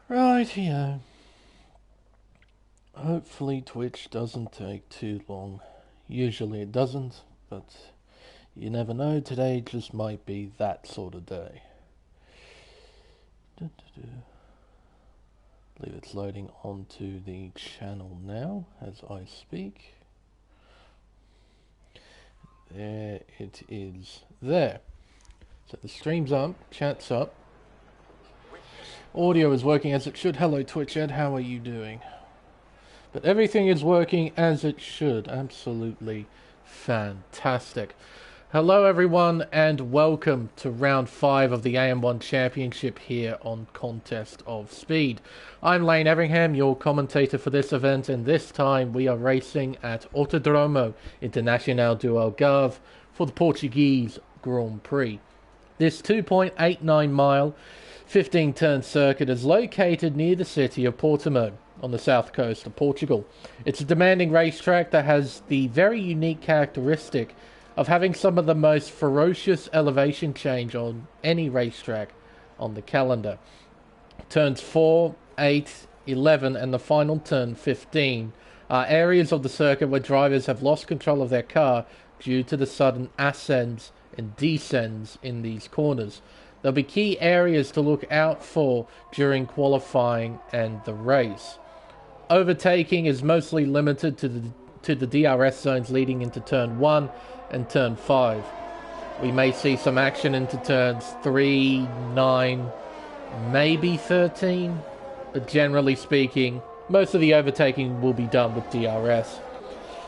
Rightio. Hopefully Twitch doesn't take too long. Usually it doesn't, but you never know. Today just might be that sort of day. I believe it's loading onto the channel now as I speak. There it is there. So the stream's up, chat's up. Audio is working as it should. Hello Twitch Ed, how are you doing? But everything is working as it should. Absolutely fantastic. Hello everyone and welcome to round 5 of the AM1 Championship here on Contest of Speed. I'm Lane Everingham, your commentator for this event, and this time we are racing at Autodromo Internacional do Algarve for the Portuguese Grand Prix. This 2.89 mile, 15 turn circuit is located near the city of Portimão on the south coast of Portugal. It's a demanding racetrack that has the very unique characteristic of having some of the most ferocious elevation change on any racetrack on the calendar. Turns 4, 8, 11 and the final turn 15 are areas of the circuit where drivers have lost control of their car due to the sudden ascends and descends in these corners. There'll be key areas to look out for during qualifying and the race. Overtaking is mostly limited to the DRS zones leading into turn 1 and turn 5. We may see some action into turns 3, 9, maybe 13, but generally speaking, most of the overtaking will be done with DRS.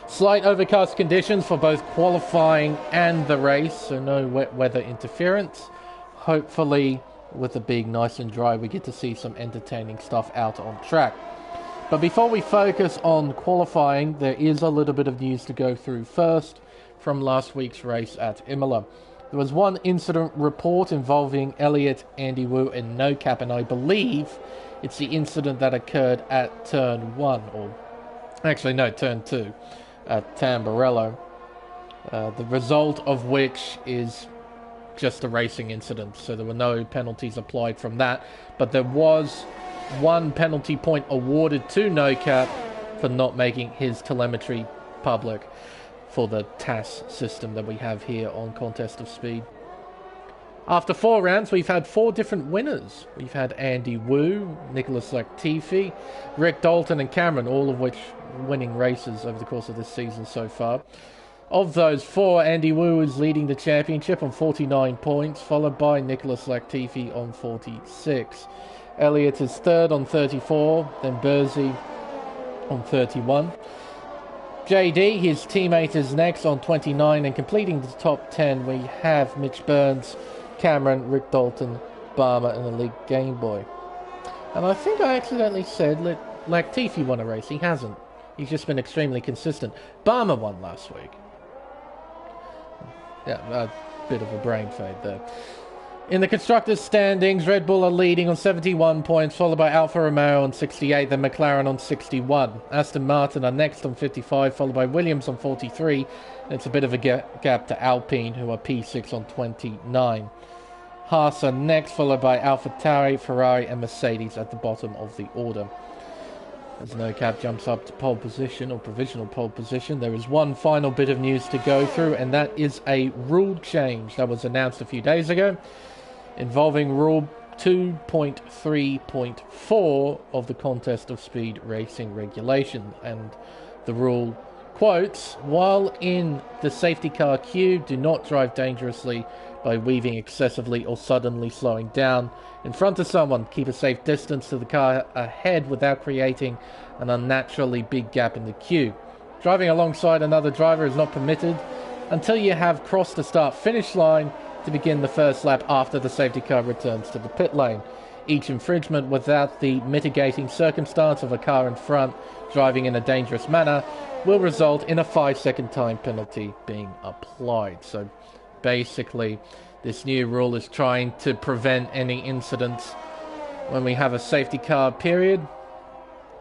Slight overcast conditions for both qualifying and the race, so no wet weather interference. Hopefully, with the being nice and dry, we get to see some entertaining stuff out on track. But before we focus on qualifying, there is a little bit of news to go through first from last week's race at Imola. There was one incident report involving Elliott, Andy Wu and No Cap, and I believe it's the incident that occurred at turn 1, or actually no, turn 2 at Tamburello. The result of which is just a racing incident, so there were no penalties applied from that, but there was one penalty point awarded to No Cap for not making his telemetry public for the TAS system that we have here on Contest of Speed. After 4 rounds, we've had 4 different winners. We've had Andy Wu, Nicholas Latifi, Rick Dalton and Cameron, all of which winning races over the course of this season so far. Of those 4, Andy Wu is leading the championship on 49 points, followed by Nicholas Latifi on 46. Elliott is third on 34, then Bursey on 31. JD, his teammate, is next on 29, and completing the top 10 we have Mitch Burns, Cameron, Rick Dalton, Barmer and Elite Game Boy. And I think I accidentally said Latifi won a race. He hasn't. He's just been extremely consistent. Barmer won last week. Yeah, a bit of a brain fade there. In the constructors' standings, Red Bull are leading on 71 points, followed by Alfa Romeo on 68, then McLaren on 61. Aston Martin are next on 55, followed by Williams on 43. And it's a bit of a gap to Alpine, who are P6 on 29. Haas are next, followed by AlphaTauri, Ferrari and Mercedes at the bottom of the order. As No Cap jumps up to pole position, or provisional pole position, there is one final bit of news to go through, and that is a rule change that was announced a few days ago, involving Rule 2.3.4 of the Contest of Speed Racing Regulation. And the rule quotes, while in the safety car queue, do not drive dangerously by weaving excessively or suddenly slowing down in front of someone. Keep a safe distance to the car ahead without creating an unnaturally big gap in the queue. Driving alongside another driver is not permitted until you have crossed the start-finish line to begin the first lap after the safety car returns to the pit lane. Each infringement without the mitigating circumstance of a car in front driving in a dangerous manner will result in a 5-second time penalty being applied. So basically, this new rule is trying to prevent any incidents when we have a safety car period,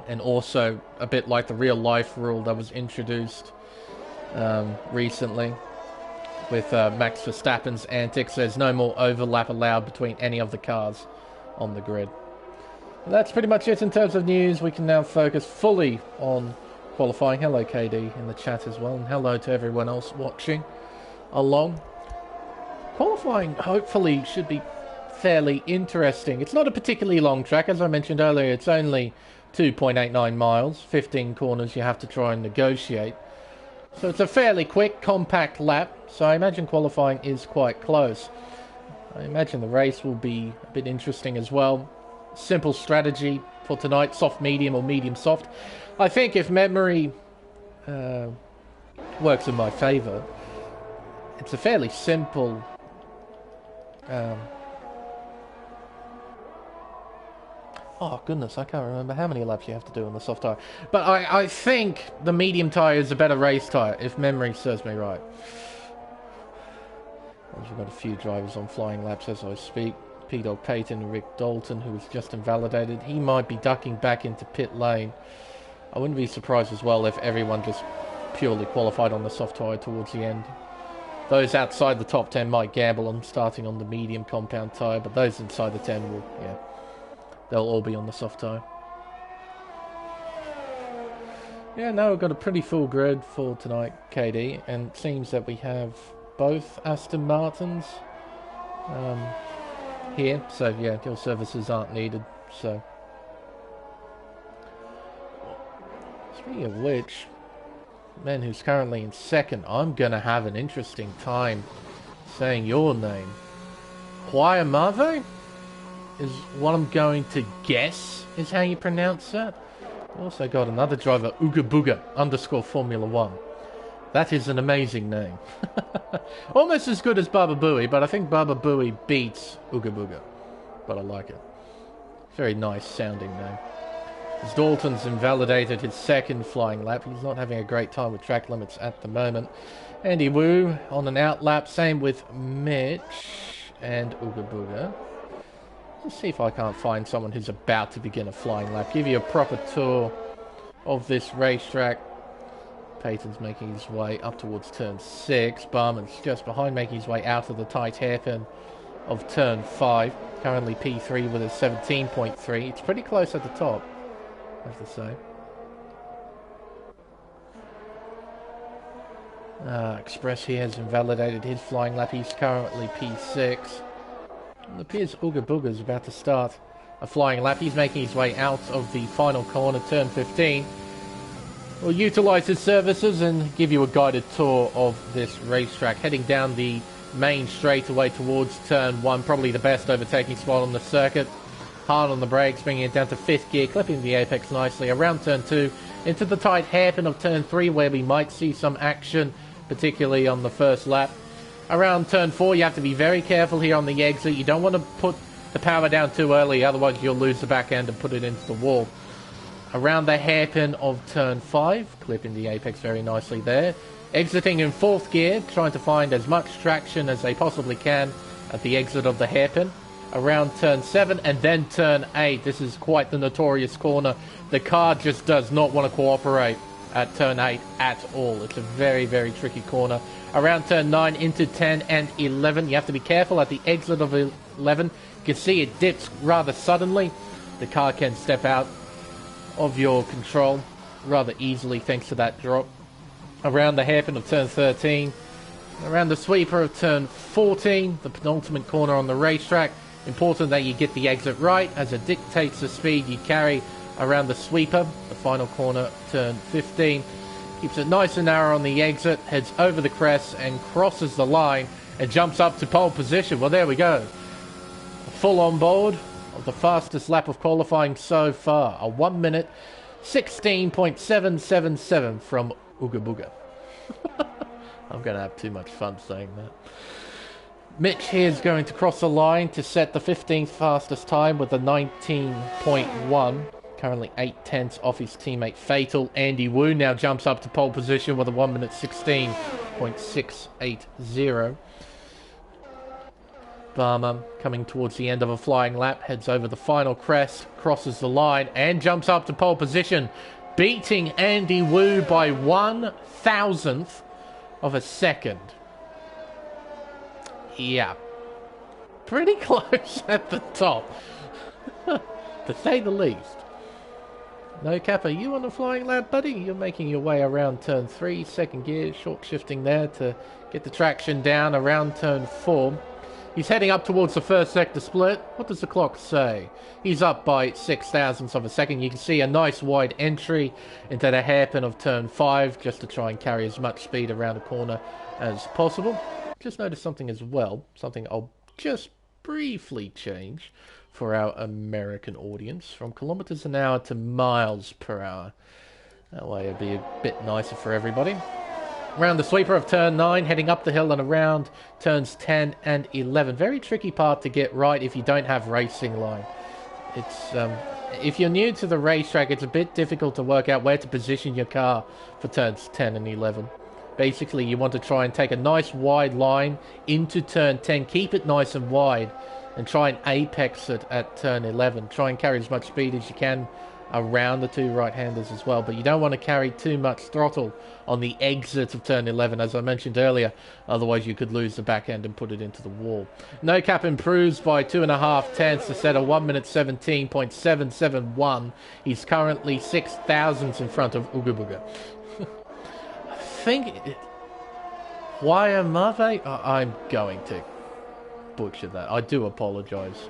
and also a bit like the real life rule that was introduced recently with Max Verstappen's antics. There's no more overlap allowed between any of the cars on the grid. That's pretty much it in terms of news. We can now focus fully on qualifying. Hello, KD, in the chat as well, and hello to everyone else watching along. Qualifying hopefully should be fairly interesting. It's not a particularly long track, as I mentioned earlier. It's only 2.89 miles, 15 corners you have to try and negotiate. So it's a fairly quick, compact lap, so I imagine qualifying is quite close. I imagine the race will be a bit interesting as well. Simple strategy for tonight, soft medium or medium soft. I think if memory works in my favour, it's a fairly simple oh goodness, I can't remember how many laps you have to do on the soft tyre. But I think the medium tyre is a better race tyre, if memory serves me right. We've got a few drivers on flying laps as I speak. P-Dog Payton and Rick Dalton, who was just invalidated. He might be ducking back into pit lane. I wouldn't be surprised as well if everyone just purely qualified on the soft tyre towards the end. Those outside the top 10 might gamble on starting on the medium compound tyre, but those inside the 10 will, yeah, they'll all be on the soft tyre. Yeah, no, we've got a pretty full grid for tonight, KD, and it seems that we have both Aston Martins here, so yeah, your services aren't needed. So, speaking of which, man who's currently in second, I'm gonna have an interesting time saying your name. Huayamave is what I'm going to guess is how you pronounce that. We also got another driver, Ooga Booga _ Formula 1. That is an amazing name. Almost as good as Baba Booey, but I think Baba Booey beats Ooga Booga. But I like it. Very nice sounding name. As Dalton's invalidated his second flying lap, he's not having a great time with track limits at the moment. Andy Wu on an out lap, same with Mitch and Ooga Booga. Let's see if I can't find someone who's about to begin a flying lap. Give you a proper tour of this racetrack. Payton's making his way up towards turn 6. Barman's just behind, making his way out of the tight hairpin of turn 5. Currently P3 with a 17.3. It's pretty close at the top, I have to say. Express here has invalidated his flying lap. He's currently P6. It appears Ooga Booga is about to start a flying lap. He's making his way out of the final corner, turn 15. We'll utilise his services and give you a guided tour of this racetrack. Heading down the main straightaway towards turn 1, probably the best overtaking spot on the circuit. Hard on the brakes, bringing it down to 5th gear, clipping the apex nicely. Around turn 2, into the tight hairpin of turn 3, where we might see some action, particularly on the first lap. Around turn 4, you have to be very careful here on the exit. You don't want to put the power down too early, otherwise you'll lose the back end and put it into the wall. Around the hairpin of turn 5, clipping the apex very nicely there. Exiting in 4th gear, trying to find as much traction as they possibly can at the exit of the hairpin. Around turn 7 and then turn 8. This is quite the notorious corner. The car just does not want to cooperate at turn 8 at all. It's a very, very tricky corner. Around turn 9 into 10 and 11. You have to be careful at the exit of 11. You can see it dips rather suddenly. The car can step out of your control rather easily thanks to that drop. Around the hairpin of turn 13. Around the sweeper of turn 14. The penultimate corner on the racetrack. Important that you get the exit right as it dictates the speed you carry around the sweeper. The final corner, turn 15. Keeps it nice and narrow on the exit, heads over the crest and crosses the line and jumps up to pole position. Well, there we go. Full on board of the fastest lap of qualifying so far. A 1 minute 16.777 from Ooga Booga. I'm going to have too much fun saying that. Mitch here is going to cross the line to set the 15th fastest time with a 19.1. Currently 8/10 off his teammate Fatal. Andy Wu now jumps up to pole position with a 1 minute 16.680. Barmer coming towards the end of a flying lap, heads over the final crest, crosses the line and jumps up to pole position, beating Andy Wu by 1/1000th of a second. Yeah, pretty close at the top. to say the least. No cap, are you on the flying lap, buddy? You're making your way around turn 3, second gear, short shifting there to get the traction down around turn 4. He's heading up towards the first sector split. What does the clock say? He's up by 0.06 of a second. You can see a nice wide entry into the hairpin of turn 5 just to try and carry as much speed around the corner as possible. Just noticed something as well, something I'll just briefly change for our American audience, from kilometers an hour to miles per hour. That way it'd be a bit nicer for everybody. Around the sweeper of turn 9, heading up the hill and around turns 10 and 11. Very tricky part to get right if you don't have racing line. It's if you're new to the racetrack, it's a bit difficult to work out where to position your car for turns 10 and 11. Basically, you want to try and take a nice wide line into turn 10, keep it nice and wide, and try and apex it at turn 11. Try and carry as much speed as you can around the two right-handers as well, but you don't want to carry too much throttle on the exit of turn 11, as I mentioned earlier, otherwise you could lose the back end and put it into the wall. No cap improves by 2.5 tenths to set a 1 minute 17.771. He's currently 6 thousandths in front of Ugabuga. I think Wayamave, I'm going to butcher that. I do apologize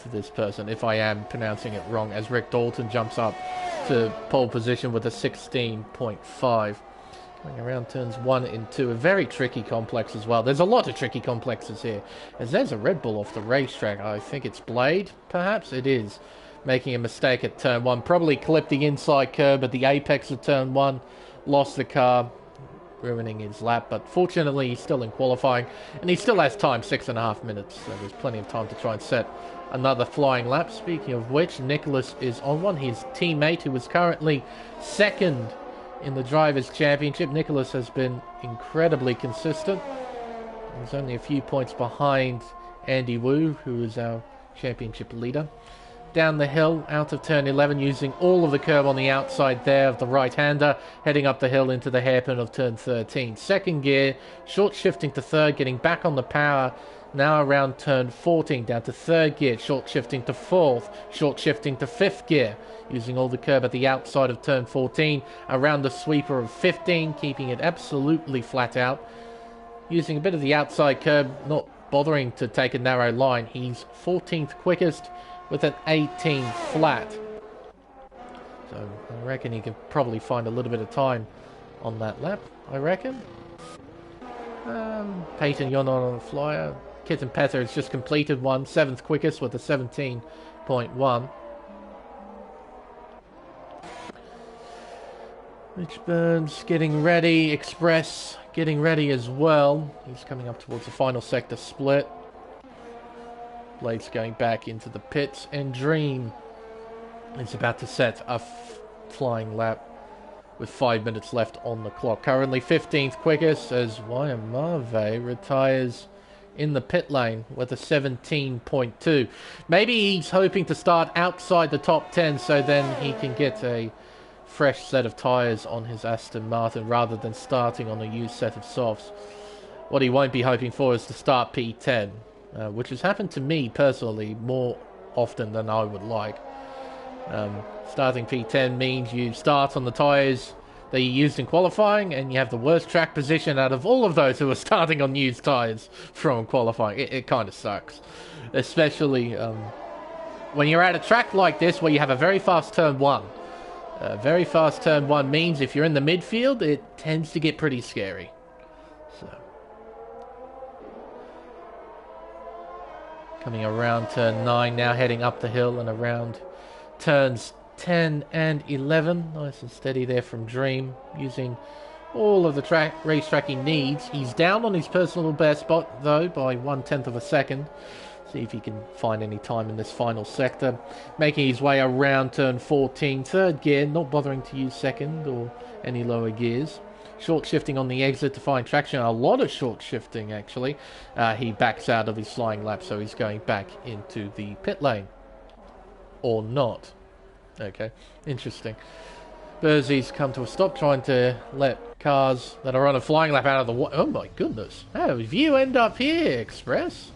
to this person if I am pronouncing it wrong, as Rick Dalton jumps up to pole position with a 16.5. Going around turns 1 and 2, a very tricky complex as well. There's a lot of tricky complexes here, as there's a Red Bull off the racetrack. I think it's Blade, perhaps it is, making a mistake at turn 1. Probably clipped the inside curb at the apex of turn 1, lost the car, ruining his lap, but fortunately he's still in qualifying, and he still has time, 6.5 minutes, so there's plenty of time to try and set another flying lap. Speaking of which, Nicholas is on one. His teammate, who is currently second in the Drivers' Championship. Nicholas has been incredibly consistent. He's only a few points behind Andy Wu, who is our championship leader. Down the hill, out of turn 11, using all of the curb on the outside there of the right-hander, heading up the hill into the hairpin of turn 13. Second gear, short shifting to third, getting back on the power, now around turn 14, down to third gear, short shifting to fourth, short shifting to fifth gear, using all the curb at the outside of turn 14, around the sweeper of 15, keeping it absolutely flat out, using a bit of the outside curb, not bothering to take a narrow line. He's 14th quickest, with an 18 flat. So I reckon he can probably find a little bit of time on that lap, I reckon. Peyton, you're not on the flyer. Kitten Pether has just completed one, 7th quickest with a 17.1. Rich Burns getting ready, Express getting ready as well. He's coming up towards the final sector split. Blade's going back into the pits, and Dream is about to set a flying lap with 5 minutes left on the clock. Currently 15th quickest, as Wayamave retires in the pit lane with a 17.2. Maybe he's hoping to start outside the top 10 so then he can get a fresh set of tyres on his Aston Martin rather than starting on a used set of softs. What he won't be hoping for is to start P10. Which has happened to me personally more often than I would like. Starting P10 means you start on the tyres that you used in qualifying, and you have the worst track position out of all of those who are starting on used tyres from qualifying. It kind of sucks. Especially when you're at a track like this where you have a very fast turn 1. Very fast turn 1 means if you're in the midfield, it tends to get pretty scary. Coming around turn 9 now, heading up the hill and around turns 10 and 11. Nice and steady there from Dream, using all of the racetrack he needs. He's down on his personal best spot, though, by 1/10 of a second. See if he can find any time in this final sector. Making his way around turn 14. Third gear, not bothering to use second or any lower gears. Short shifting on the exit to find traction. A lot of short shifting, actually. He backs out of his flying lap, so he's going back into the pit lane. Or not. Okay, interesting. Bursey's come to a stop, trying to let cars that are on a flying lap out of the way. Oh my goodness. How did you end up here, Express?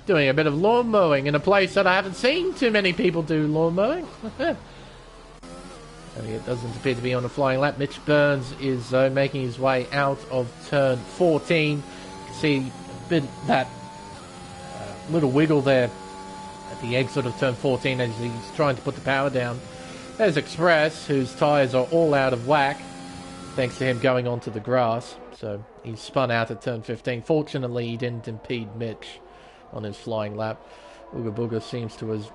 doing a bit of lawn mowing in a place that I haven't seen too many people do lawn mowing. It doesn't appear to be on a flying lap. Mitch Burns is making his way out of turn 14. You can see a bit that little wiggle there at the exit of turn 14 as he's trying to put the power down. There's Express, whose tyres are all out of whack, thanks to him going onto the grass. So he spun out at turn 15. Fortunately, he didn't impede Mitch on his flying lap. Ooga Booga seems to have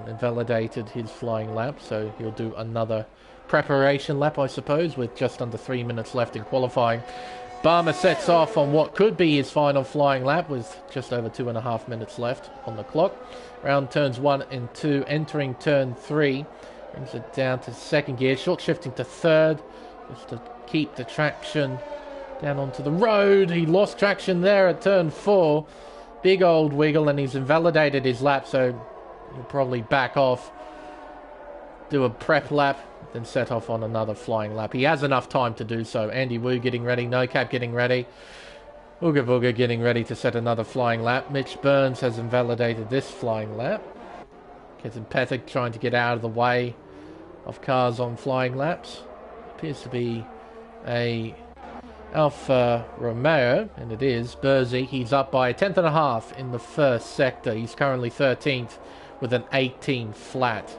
invalidated his flying lap, so he'll do another preparation lap, I suppose, with just under 3 minutes left in qualifying. Barmer sets off on what could be his final flying lap with just over 2.5 minutes left on the clock. Round turns 1 and 2, entering turn 3. Brings it down to second gear, short shifting to third, just to keep the traction down onto the road. He lost traction there at turn 4. Big old wiggle, and he's invalidated his lap, so he'll probably back off, do a prep lap, then set off on another flying lap. He has enough time to do so. Andy Wu getting ready, No Cap getting ready. Ooga Booga getting ready to set another flying lap. Mitch Burns has invalidated this flying lap. Kevin Pettick trying to get out of the way of cars on flying laps. Appears to be a Alfa Romeo, and it is. Bursey, he's up by 1/10.5 in the first sector. He's currently 13th with an 18 flat.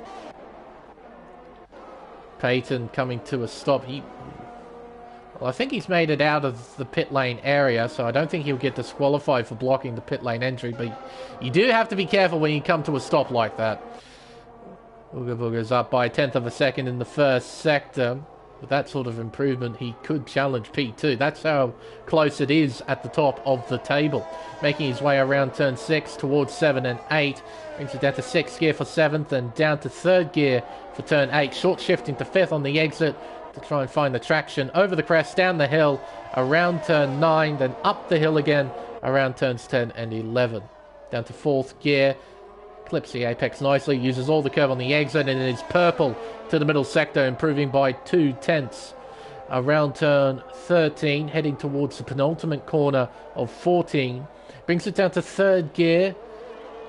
Payton coming to a stop. Well, I think he's made it out of the pit lane area, so I don't think he'll get disqualified for blocking the pit lane entry, but you do have to be careful when you come to a stop like that. Ooga Booga's up by 1/10 of a second in the first sector. With that sort of improvement, he could challenge P2. That's how close it is at the top of the table. Making his way around turn 6 towards 7 and 8. Brings it down to 6th gear for 7th and down to 3rd gear for turn 8. Short shifting to 5th on the exit to try and find the traction. Over the crest, down the hill, around turn 9, then up the hill again around turns 10 and 11. Down to 4th gear. Clips the apex nicely, uses all the curve on the exit, and it is purple to the middle sector, improving by 2/10. Around turn 13, heading towards the penultimate corner of 14. Brings it down to 3rd gear.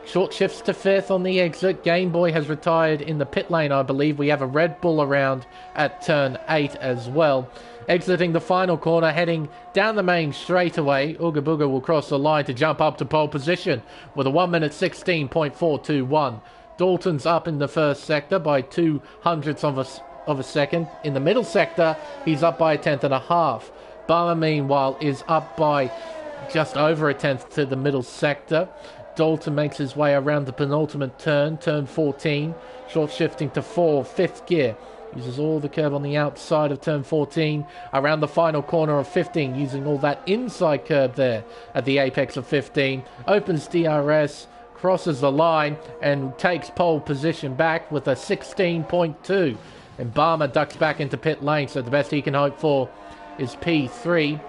Short shifts to 5th on the exit. Game Boy has retired in the pit lane, I believe. We have a Red Bull around at turn 8 as well. Exiting the final corner, heading down the main straightaway. Ooga Booga will cross the line to jump up to pole position with a 1 minute 16.421. Dalton's up in the first sector by 0.02 of a second. In the middle sector, he's up by 1/10.5. Barmer, meanwhile, is up by just over 1/10 to the middle sector. Dalton makes his way around the penultimate turn, turn 14. Short shifting to 4, 5th gear. Uses all the curve on the outside of turn 14. Around the final corner of 15, using all that inside curve there at the apex of 15. Opens DRS, crosses the line, and takes pole position back with a 16.2. And Barmer ducks back into pit lane, so the best he can hope for is P3.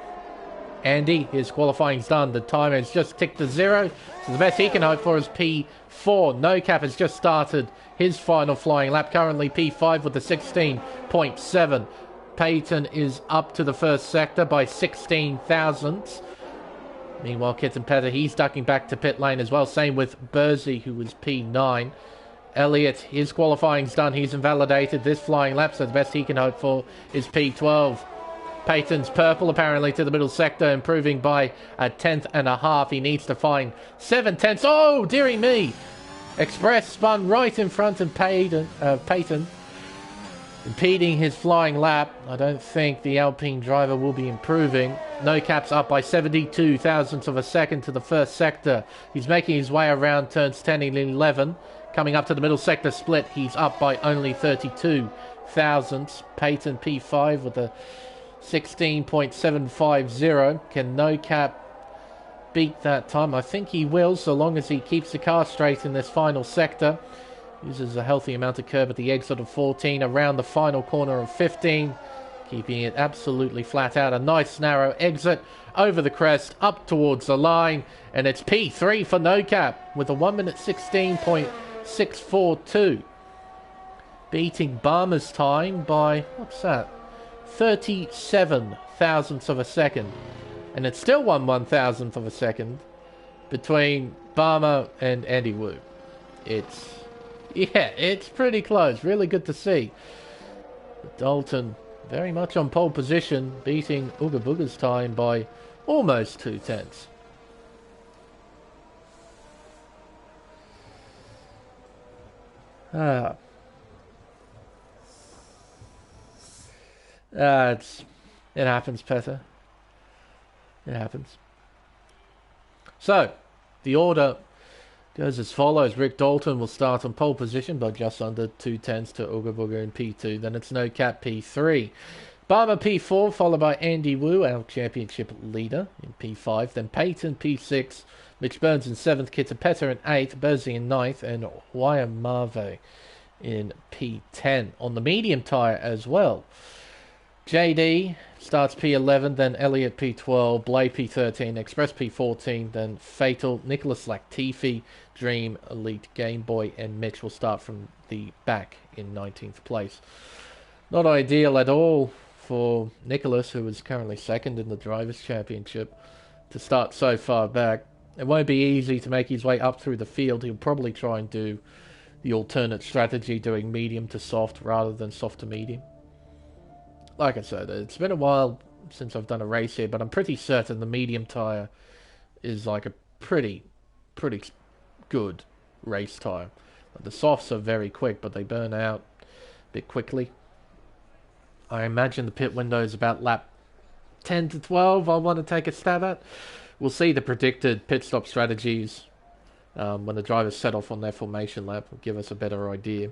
Andy, his qualifying's done. The timer has just ticked to 0, so the best he can hope for is P4. No Cap has just started his final flying lap, currently P5 with a 16.7. Payton is up to the first sector by 16 thousandths. Meanwhile, Kitten Petter, he's ducking back to pit lane as well. Same with Bursey, who was P9. Elliott, his qualifying's done. He's invalidated this flying lap, so the best he can hope for is P12. Payton's purple apparently to the middle sector, improving by 1/10.5. He needs to find 7/10. Oh, dearie me! Express spun right in front of Payton, impeding his flying lap. I don't think the Alpine driver will be improving. No Cap's up by 72 thousandths of a second to the first sector. He's making his way around turns 10 and 11. Coming up to the middle sector split, he's up by only 32 thousandths. Payton P5 with a 16.750. Can No Cap beat that time? I think he will, so long as he keeps the car straight in this final sector. Uses a healthy amount of curb at the exit of 14, around the final corner of 15, keeping it absolutely flat out. A nice narrow exit over the crest, up towards the line, and it's P3 for No Cap with a 1 minute 16.642. Beating Barmer's time by, what's that? 37 thousandths of a second, and it's still 1/1000th of a second between Barmer and Andy Wu. It's pretty close. Really good to see. Dalton very much on pole position, beating Ooga Booga's time by almost 2/10. It happens, Petter. It happens. So, the order goes as follows. Rick Dalton will start on pole position by just under 2/10 to Ooga Booga in P2. Then it's No Cap P3. Barmer P4, followed by Andy Wu, our championship leader, in P5. Then Peyton P6, Mitch Burns in 7th, Kita Petter in 8th, Bersey in 9th, and Wayamave in P10. On the medium tyre as well, JD starts P11, then Elliott P12, Blade P13, Express P14, then Fatal, Nicholas Latifi, Dream, Elite, Game Boy, and Mitch will start from the back in 19th place. Not ideal at all for Nicholas, who is currently 2nd in the Drivers' Championship, to start so far back. It won't be easy to make his way up through the field. He'll probably try and do the alternate strategy, doing medium to soft rather than soft to medium. Like I said, it's been a while since I've done a race here, but I'm pretty certain the medium tyre is like a pretty good race tyre. The softs are very quick, but they burn out a bit quickly. I imagine the pit window is about lap 10 to 12 I want to take a stab at. We'll see the predicted pit stop strategies when the drivers set off on their formation lap. Will give us a better idea.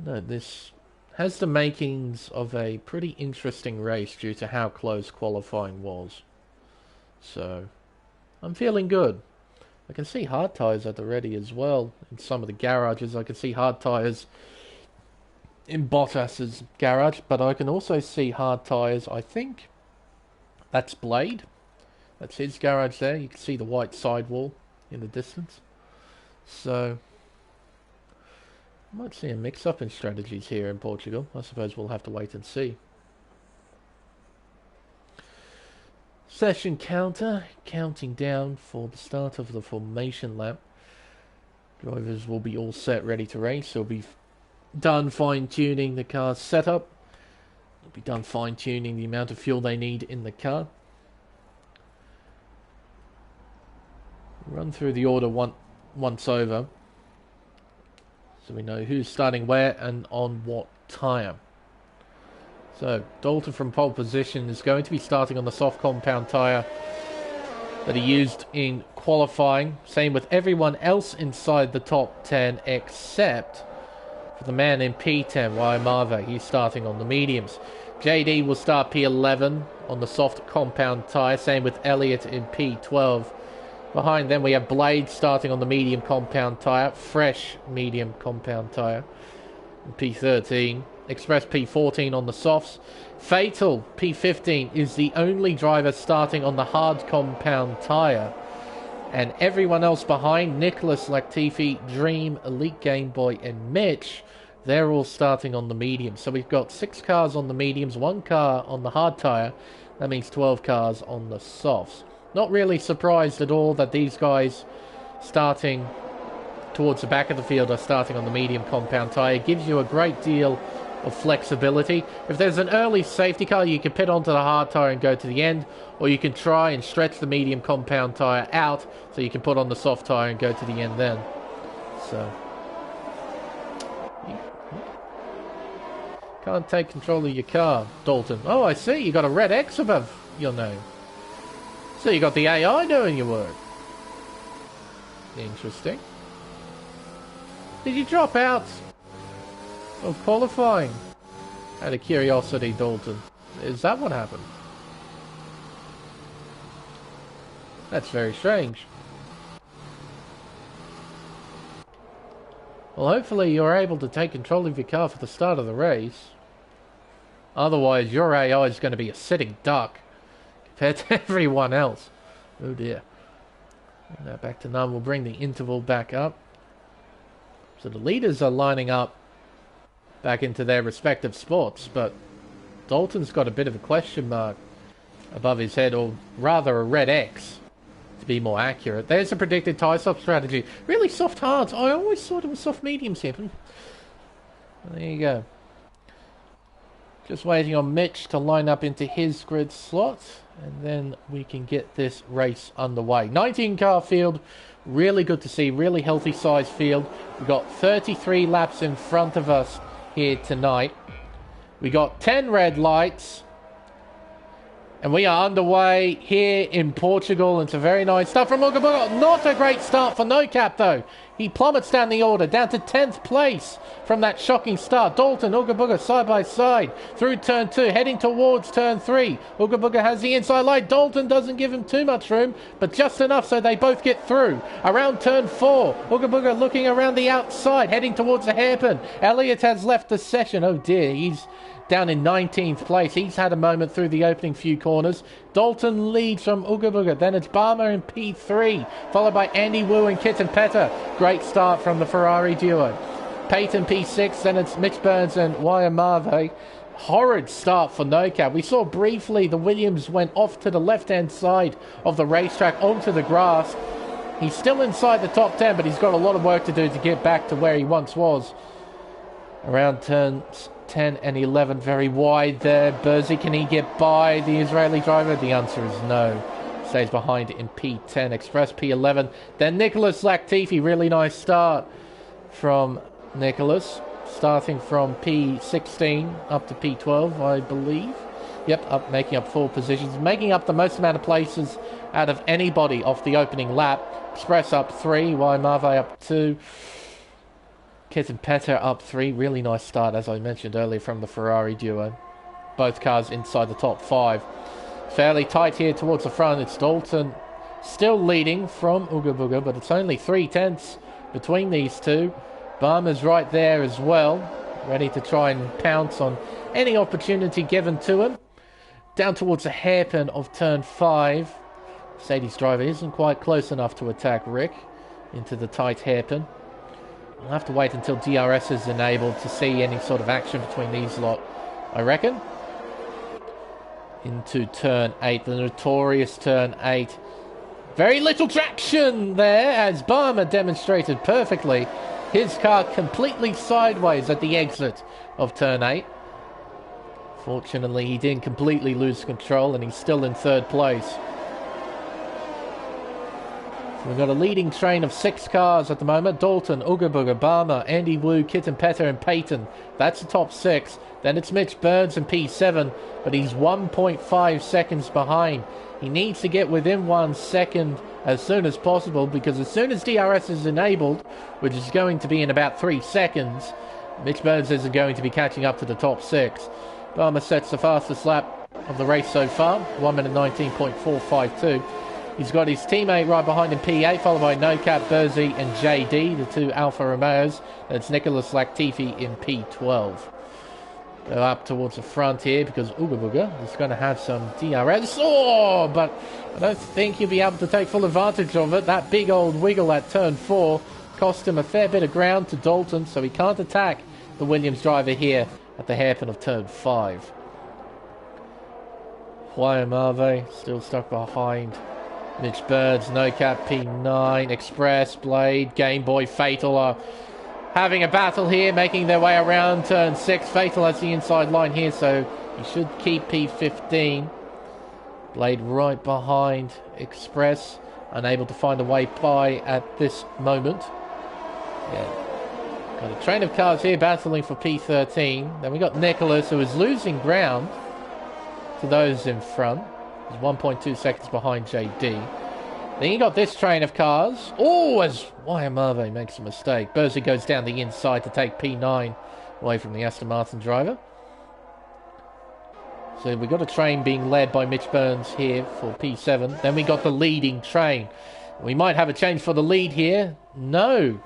No, this has the makings of a pretty interesting race due to how close qualifying was. So, I'm feeling good. I can see hard tyres at the ready as well. In some of the garages, I can see hard tyres in Bottas's garage, but I can also see hard tyres, I think that's Blade. That's his garage there. You can see the white sidewall in the distance. So, I might see a mix-up in strategies here in Portugal. I suppose we'll have to wait and see. Session counter, counting down for the start of the formation lap. Drivers will be all set, ready to race. They'll be done fine-tuning the car's setup. They'll be done fine-tuning the amount of fuel they need in the car. Run through the order once over, so we know who's starting where and on what tyre. So, Dalton from pole position is going to be starting on the soft compound tyre that he used in qualifying. Same with everyone else inside the top 10 except for the man in P10, Wayamave. He's starting on the mediums. JD will start P11 on the soft compound tyre. Same with Elliott in P12. Behind them we have Blade starting on the medium compound tyre. Fresh medium compound tyre. P13. Express P14 on the softs. Fatal P15 is the only driver starting on the hard compound tyre. And everyone else behind, Nicholas Latifi, Dream, Elite Game Boy and Mitch, they're all starting on the medium. So we've got 6 cars on the mediums, 1 car on the hard tyre. That means 12 cars on the softs. Not really surprised at all that these guys starting towards the back of the field are starting on the medium compound tyre. It gives you a great deal of flexibility. If there's an early safety car, you can pit onto the hard tyre and go to the end, or you can try and stretch the medium compound tyre out so you can put on the soft tyre and go to the end then. So, you can't take control of your car, Dalton. Oh, I see, you got a red X above your name. So you got the AI doing your work. Interesting. Did you drop out of qualifying? Out of curiosity, Dalton. Is that what happened? That's very strange. Well, hopefully you're able to take control of your car for the start of the race. Otherwise, your AI is going to be a sitting duck compared to everyone else. Oh dear. Now back to none. We'll bring the interval back up. So the leaders are lining up back into their respective spots, but Dalton's got a bit of a question mark above his head, or rather a red X to be more accurate. There's a predicted tyre stop strategy. Really soft hards. I always thought it was soft mediums here. There you go. Just waiting on Mitch to line up into his grid slot, and then we can get this race underway. 19-car field, really good to see, really healthy size field. We've got 33 laps in front of us here tonight. We got 10 red lights, and we are underway here in Portugal. It's a very nice start from Ugabuga. Not a great start for No Cap, though. He plummets down the order, down to 10th place from that shocking start. Dalton, Ugabuga side by side through turn 2, heading towards turn 3. Ugabuga has the inside line. Dalton doesn't give him too much room, but just enough so they both get through. Around turn 4, Ugabuga looking around the outside, heading towards the hairpin. Elliott has left the session. Oh dear, he's down in 19th place. He's had a moment through the opening few corners. Dalton leads from Ugabuga. Then it's Barmer in P3, followed by Andy Wu and Kitten Petter. Great start from the Ferrari duo. Peyton P6, then it's Mitch Burns and Wayamave. Horrid start for No Cap. We saw briefly the Williams went off to the left-hand side of the racetrack onto the grass. He's still inside the top 10, but he's got a lot of work to do to get back to where he once was. Around turns 10 and 11, very wide there. Burzy, can he get by the Israeli driver? The answer is no. Stays behind in P10, Express P11. Then Nicholas Latifi, really nice start from Nicholas. Starting from P16 up to P12, I believe. Yep, up, making up 4 positions. Making up the most amount of places out of anybody off the opening lap. Express up 3, Waimave up 2. Kitten Petter up 3. Really nice start, as I mentioned earlier, from the Ferrari duo. Both cars inside the top 5. Fairly tight here towards the front. It's Dalton still leading from Ugabuga, but it's only 3/10 between these two. Barmer's right there as well, ready to try and pounce on any opportunity given to him. Down towards the hairpin of turn 5. Mercedes driver isn't quite close enough to attack Rick into the tight hairpin. We'll have to wait until DRS is enabled to see any sort of action between these lot, I reckon. Into turn 8, the notorious turn 8. Very little traction there, as Barmer demonstrated perfectly. His car completely sideways at the exit of turn 8. Fortunately, he didn't completely lose control, and he's still in 3rd place. We've got a leading train of 6 cars at the moment. Dalton, Ugabuga, Barmer, Andy Wu, Kitten Petter and Peyton. That's the top 6. Then it's Mitch Burns in P7, but he's 1.5 seconds behind. He needs to get within 1 second as soon as possible, because as soon as DRS is enabled, which is going to be in about 3 seconds, Mitch Burns isn't going to be catching up to the top 6. Barmer sets the fastest lap of the race so far, 1 minute 19.452. He's got his teammate right behind him, P8, followed by No Cap, Burzy and JD, the 2 Alfa Romeos. That's Nicholas Latifi in P12. Go up towards the front here, because Ugabuga is going to have some DRS. Oh, but I don't think he'll be able to take full advantage of it. That big old wiggle at turn 4 cost him a fair bit of ground to Dalton, so he can't attack the Williams driver here at the hairpin of turn 5. Wayamave still stuck behind Mitch Burns. No Cap, P9, Express, Blade, Game Boy, Fatal are having a battle here, making their way around turn 6. Fatal has the inside line here, so he should keep P15. Blade right behind Express, unable to find a way by at this moment. Yeah. Got a train of cars here battling for P13. Then we got Nicholas, who is losing ground to those in front. He's 1.2 seconds behind JD. Then you got this train of cars. Oh, as Wayamave makes a mistake. Burzy goes down the inside to take P9 away from the Aston Martin driver. So we got a train being led by Mitch Burns here for P7. Then we got the leading train. We might have a change for the lead here. No.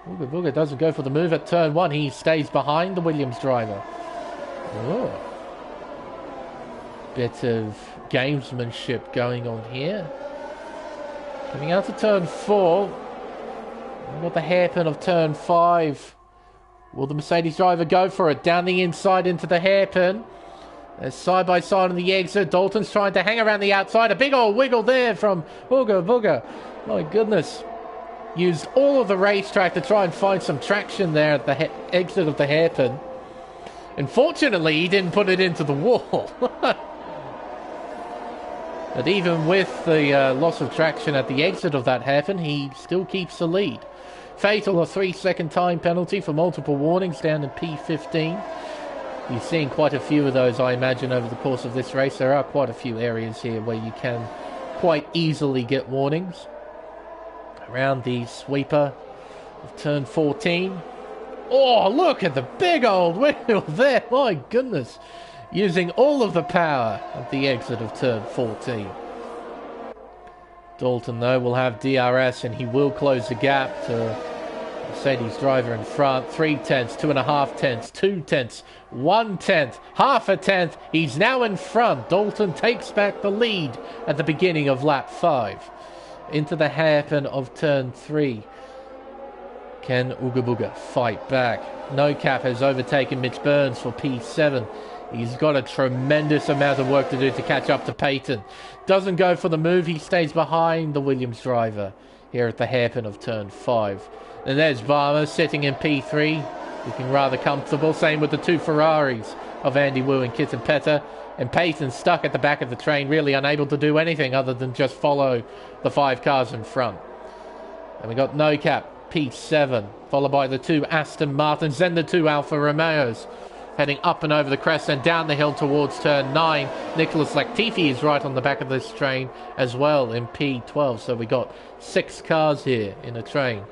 Ugabuga doesn't go for the move at turn 1. He stays behind the Williams driver. Oh. Bit of gamesmanship going on here. Coming out to turn 4. We've got the hairpin of turn 5. Will the Mercedes driver go for it? Down the inside into the hairpin. They're side by side on the exit. Dalton's trying to hang around the outside. A big old wiggle there from Ooga Booga. My goodness. Used all of the racetrack to try and find some traction there at the exit of the hairpin. Unfortunately, he didn't put it into the wall. But even with the loss of traction at the exit of that hairpin, he still keeps the lead. Fatal, a 3-second time penalty for multiple warnings down in P15. You're seeing quite a few of those, I imagine, over the course of this race. There are quite a few areas here where you can quite easily get warnings. Around the sweeper of turn 14. Oh, look at the big old wheel there. My goodness. Using all of the power at the exit of turn 14. Dalton, though, will have DRS and he will close the gap to Mercedes driver in front. 3/10, 2.5 tenths, 2 tenths, 1 tenth, half a tenth. He's now in front. Dalton takes back the lead at the beginning of lap 5. Into the hairpin of turn 3. Can Ooga Booga fight back? No Cap has overtaken Mitch Burns for P7. He's got a tremendous amount of work to do to catch up to Peyton. Doesn't go for the move. He stays behind the Williams driver here at the hairpin of turn 5. And there's Varma sitting in P3, looking rather comfortable. Same with the two Ferraris of Andy Wu and Kitten Petter. And Peyton stuck at the back of the train, really unable to do anything other than just follow the 5 cars in front. And we got No Cap, P7, followed by the 2 Aston Martins, then the 2 Alfa Romeos. Heading up and over the crest and down the hill towards turn 9. Nicholas Latifi is right on the back of this train as well in P12. So we got 6 cars here in a train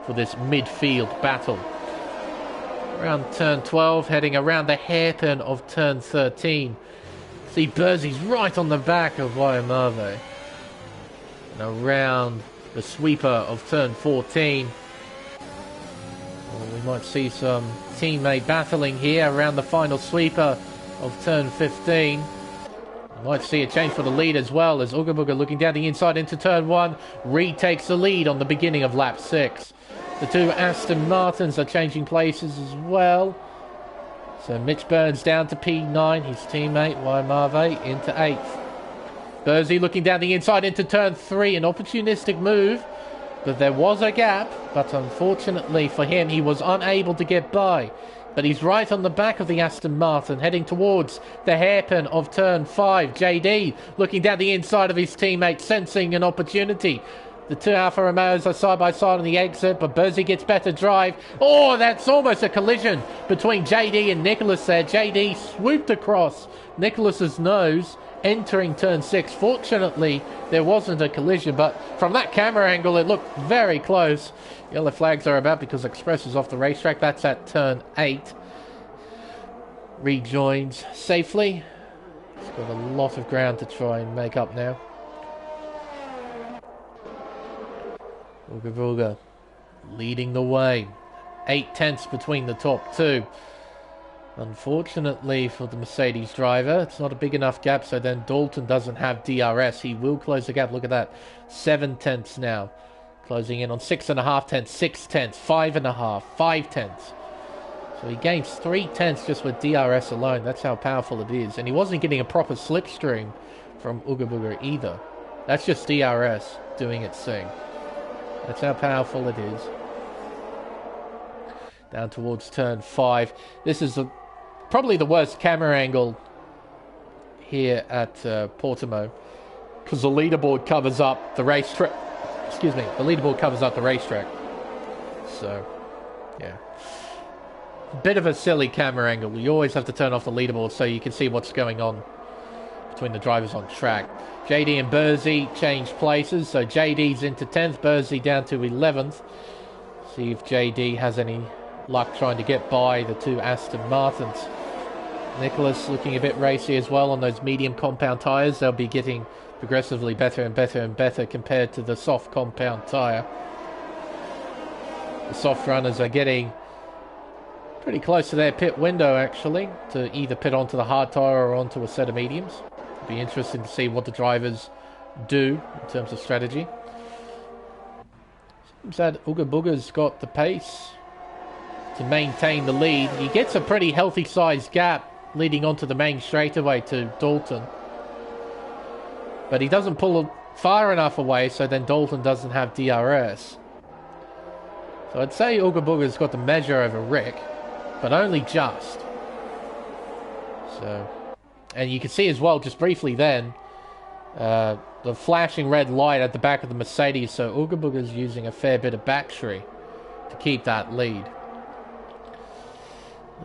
for this midfield battle. Around turn 12, heading around the hairpin of turn 13. See Bursey's right on the back of Waiamave. And around the sweeper of turn 14. Well, we might see some teammate battling here around the final sweeper of turn 15. We might see a change for the lead as well as Ooga Booga looking down the inside into turn 1 retakes the lead on the beginning of lap 6. The 2 Aston Martins are changing places as well. So Mitch Burns down to P9, his teammate Waiamave into 8th. Bursey looking down the inside into turn 3, an opportunistic move. But there was a gap, but unfortunately for him, he was unable to get by. But he's right on the back of the Aston Martin, heading towards the hairpin of turn 5. JD looking down the inside of his teammate, sensing an opportunity. The 2 Alfa Romeos are side by side on the exit, but Bursey gets better drive. Oh, that's almost a collision between JD and Nicholas there. JD swooped across Nicholas's nose, entering turn 6. Fortunately, there wasn't a collision, but from that camera angle, it looked very close. Yellow flags are about because Express is off the racetrack. That's at turn 8. Rejoins safely. He's got a lot of ground to try and make up now. Ooga Booga leading the way. 8 tenths between the top 2. Unfortunately for the Mercedes driver, it's not a big enough gap, so then Dalton doesn't have DRS. He will close the gap. Look at that. 7 tenths now. Closing in on 6.5 tenths, 6 tenths, 5.5, 5 tenths. So he gains 3 tenths just with DRS alone. That's how powerful it is. And he wasn't getting a proper slipstream from Ooga Booga either. That's just DRS doing its thing. That's how powerful it is. Down towards turn 5. This is probably the worst camera angle here at Portimao, because the leaderboard covers up the racetrack. Excuse me, the leaderboard covers up the racetrack. So, yeah. Bit of a silly camera angle. You always have to turn off the leaderboard so you can see what's going on between the drivers on track. JD and Bursey change places, so JD's into 10th, Bursey down to 11th. See if JD has any luck trying to get by the 2 Aston Martins. Nicholas looking a bit racy as well on those medium compound tyres. They'll be getting progressively better and better and better compared to the soft compound tyre. The soft runners are getting pretty close to their pit window, actually, to either pit onto the hard tyre or onto a set of mediums. It'll be interesting to see what the drivers do in terms of strategy. Seems that Ooga Booga's got the pace to maintain the lead. He gets a pretty healthy sized gap leading onto the main straightaway to Dalton. But he doesn't pull far enough away, so then Dalton doesn't have DRS. So I'd say Ooga Booga's got the measure over Rick, but only just. So, and you can see as well, just briefly then, the flashing red light at the back of the Mercedes, so Ooga Booga's using a fair bit of battery to keep that lead.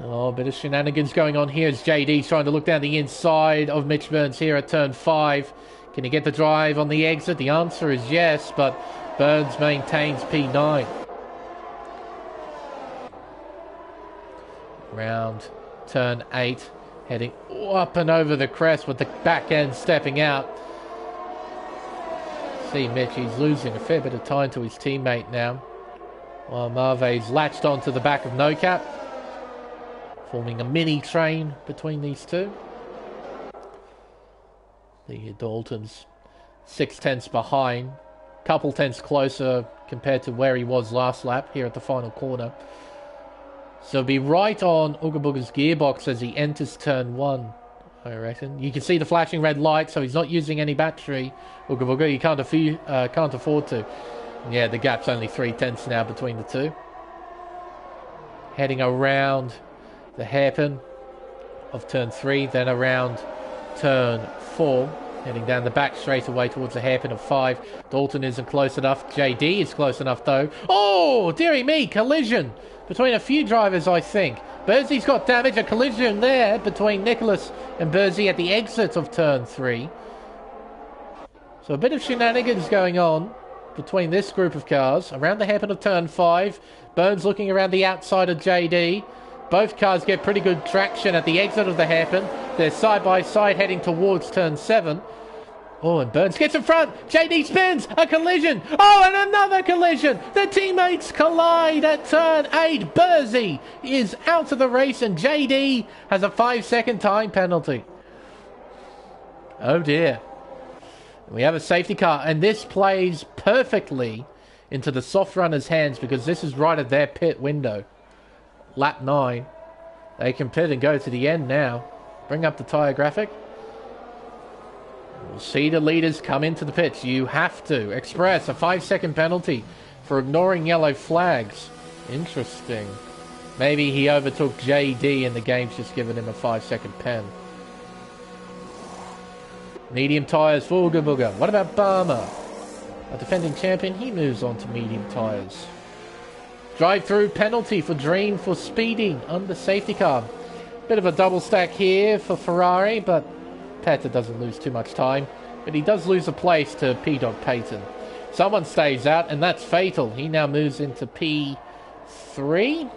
Oh, a bit of shenanigans going on here as JD's trying to look down the inside of Mitch Burns here at turn 5. Can he get the drive on the exit? The answer is yes, but Burns maintains P9. Round turn 8, heading up and over the crest with the back end stepping out. See Mitch, he's losing a fair bit of time to his teammate now. While Marve's latched onto the back of No Cap, forming a mini train between these two. The Dalton's 6/10ths behind, couple tenths closer compared to where he was last lap here at the final corner. So be right on Ooga Booga's gearbox as he enters turn 1, I reckon. You can see the flashing red light, so he's not using any battery. Ooga Booga, he can't afford to. Yeah, the gap's only 3/10ths now between the two. Heading around the hairpin of turn 3, then around turn 4, heading down the back straight away towards the hairpin of 5. Dalton isn't close enough. JD is close enough though. Oh, dearie me, collision between a few drivers, I think. Bursey's got damage, a collision there between Nicholas and Bursey at the exit of turn 3. So a bit of shenanigans going on between this group of cars. Around the hairpin of turn 5, Burns looking around the outside of JD. Both cars get pretty good traction at the exit of the hairpin. They're side by side heading towards turn 7. Oh, and Burns gets in front. JD spins. A collision. Oh, and another collision. The teammates collide at turn 8. Bursey is out of the race and JD has a 5-second time penalty. Oh dear. We have a safety car, and this plays perfectly into the soft runner's hands because this is right at their pit window. Lap 9. They can pit and go to the end now. Bring up the tyre graphic. We'll see the leaders come into the pits. You have to express a 5-second penalty for ignoring yellow flags. Interesting. Maybe he overtook JD and the game's just given him a 5-second pen. Medium tyres for Ooga Booga. What about Barmer? A defending champion, he moves on to medium tyres. Drive-through penalty for Dream for speeding under safety car. Bit of a double stack here for Ferrari, but Petter doesn't lose too much time. But he does lose a place to P-Dog Payton. Someone stays out, and that's fatal. He now moves into P3.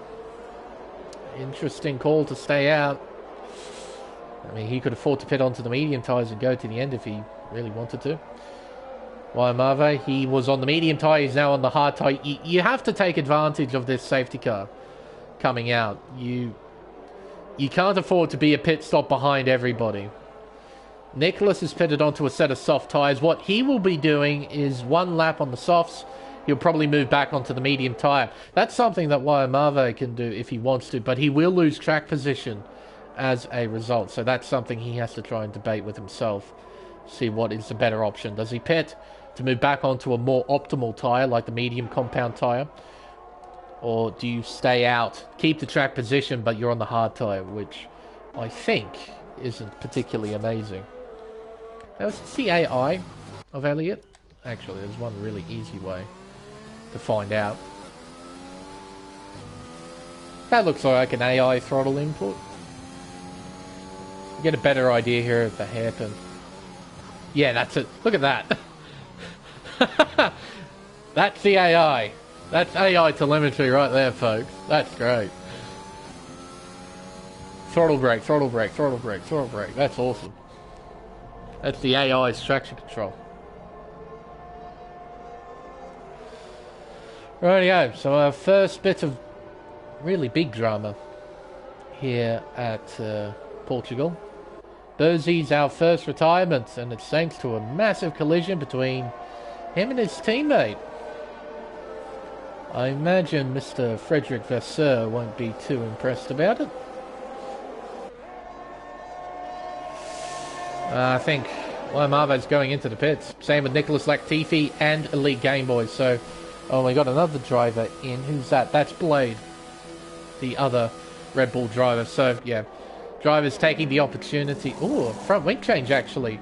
Interesting call to stay out. I mean, he could afford to pit onto the medium tyres and go to the end if he really wanted to. Waiamave, he was on the medium tyre, he's now on the hard tyre. You have to take advantage of this safety car coming out. You can't afford to be a pit stop behind everybody. Nicholas is pitted onto a set of soft tyres. What he will be doing is one lap on the softs. He'll probably move back onto the medium tyre. That's something that Waiamave can do if he wants to, but he will lose track position as a result. So that's something he has to try and debate with himself. See what is the better option. Does he pit to move back onto a more optimal tyre, like the medium compound tyre? Or do you stay out, keep the track position, but you're on the hard tyre, which I think isn't particularly amazing. Now, is this the AI of Elliott? Actually, there's one really easy way to find out. That looks like an AI throttle input. You get a better idea here of the hairpin. Yeah, that's it. Look at that. That's the AI. That's AI telemetry right there, folks. That's great. Throttle brake, throttle brake, throttle brake, throttle brake. That's awesome. That's the AI's traction control. Rightio, so our first bit of really big drama here at Portugal. Bursey's our first retirement, and it's thanks to a massive collision between him and his teammate. I imagine Mr. Frederick Vasseur won't be too impressed about it. I think Marvo's going into the pits. Same with Nicholas Latifi and Elite Game Boys. So, oh, we got another driver in. Who's that? That's Blade, the other Red Bull driver. So, yeah, drivers taking the opportunity. Oh, front wing change, actually.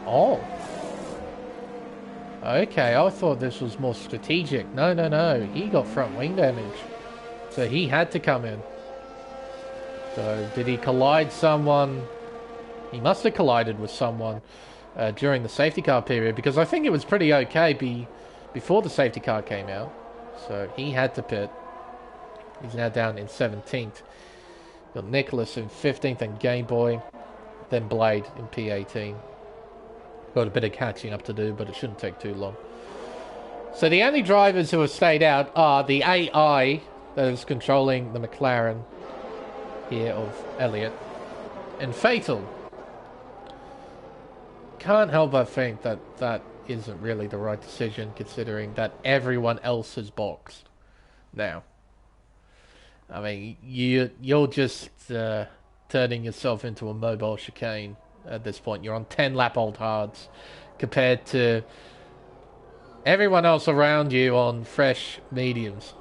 Oh. Okay, I thought this was more strategic. No, no, no. He got front wing damage. So he had to come in. So, did he collide someone? He must have collided with someone during the safety car period, because I think it was pretty okay before the safety car came out. So he had to pit. He's now down in 17th. Got Nicholas in 15th and Game Boy. Then Blade in P18. Got a bit of catching up to do, but it shouldn't take too long. So the only drivers who have stayed out are the AI that is controlling the McLaren here of Elliott and Fatal. Can't help but think that that isn't really the right decision, considering that everyone else is boxed now. I mean, you're just turning yourself into a mobile chicane at this point. You're on 10 lap old hards compared to everyone else around you on fresh mediums.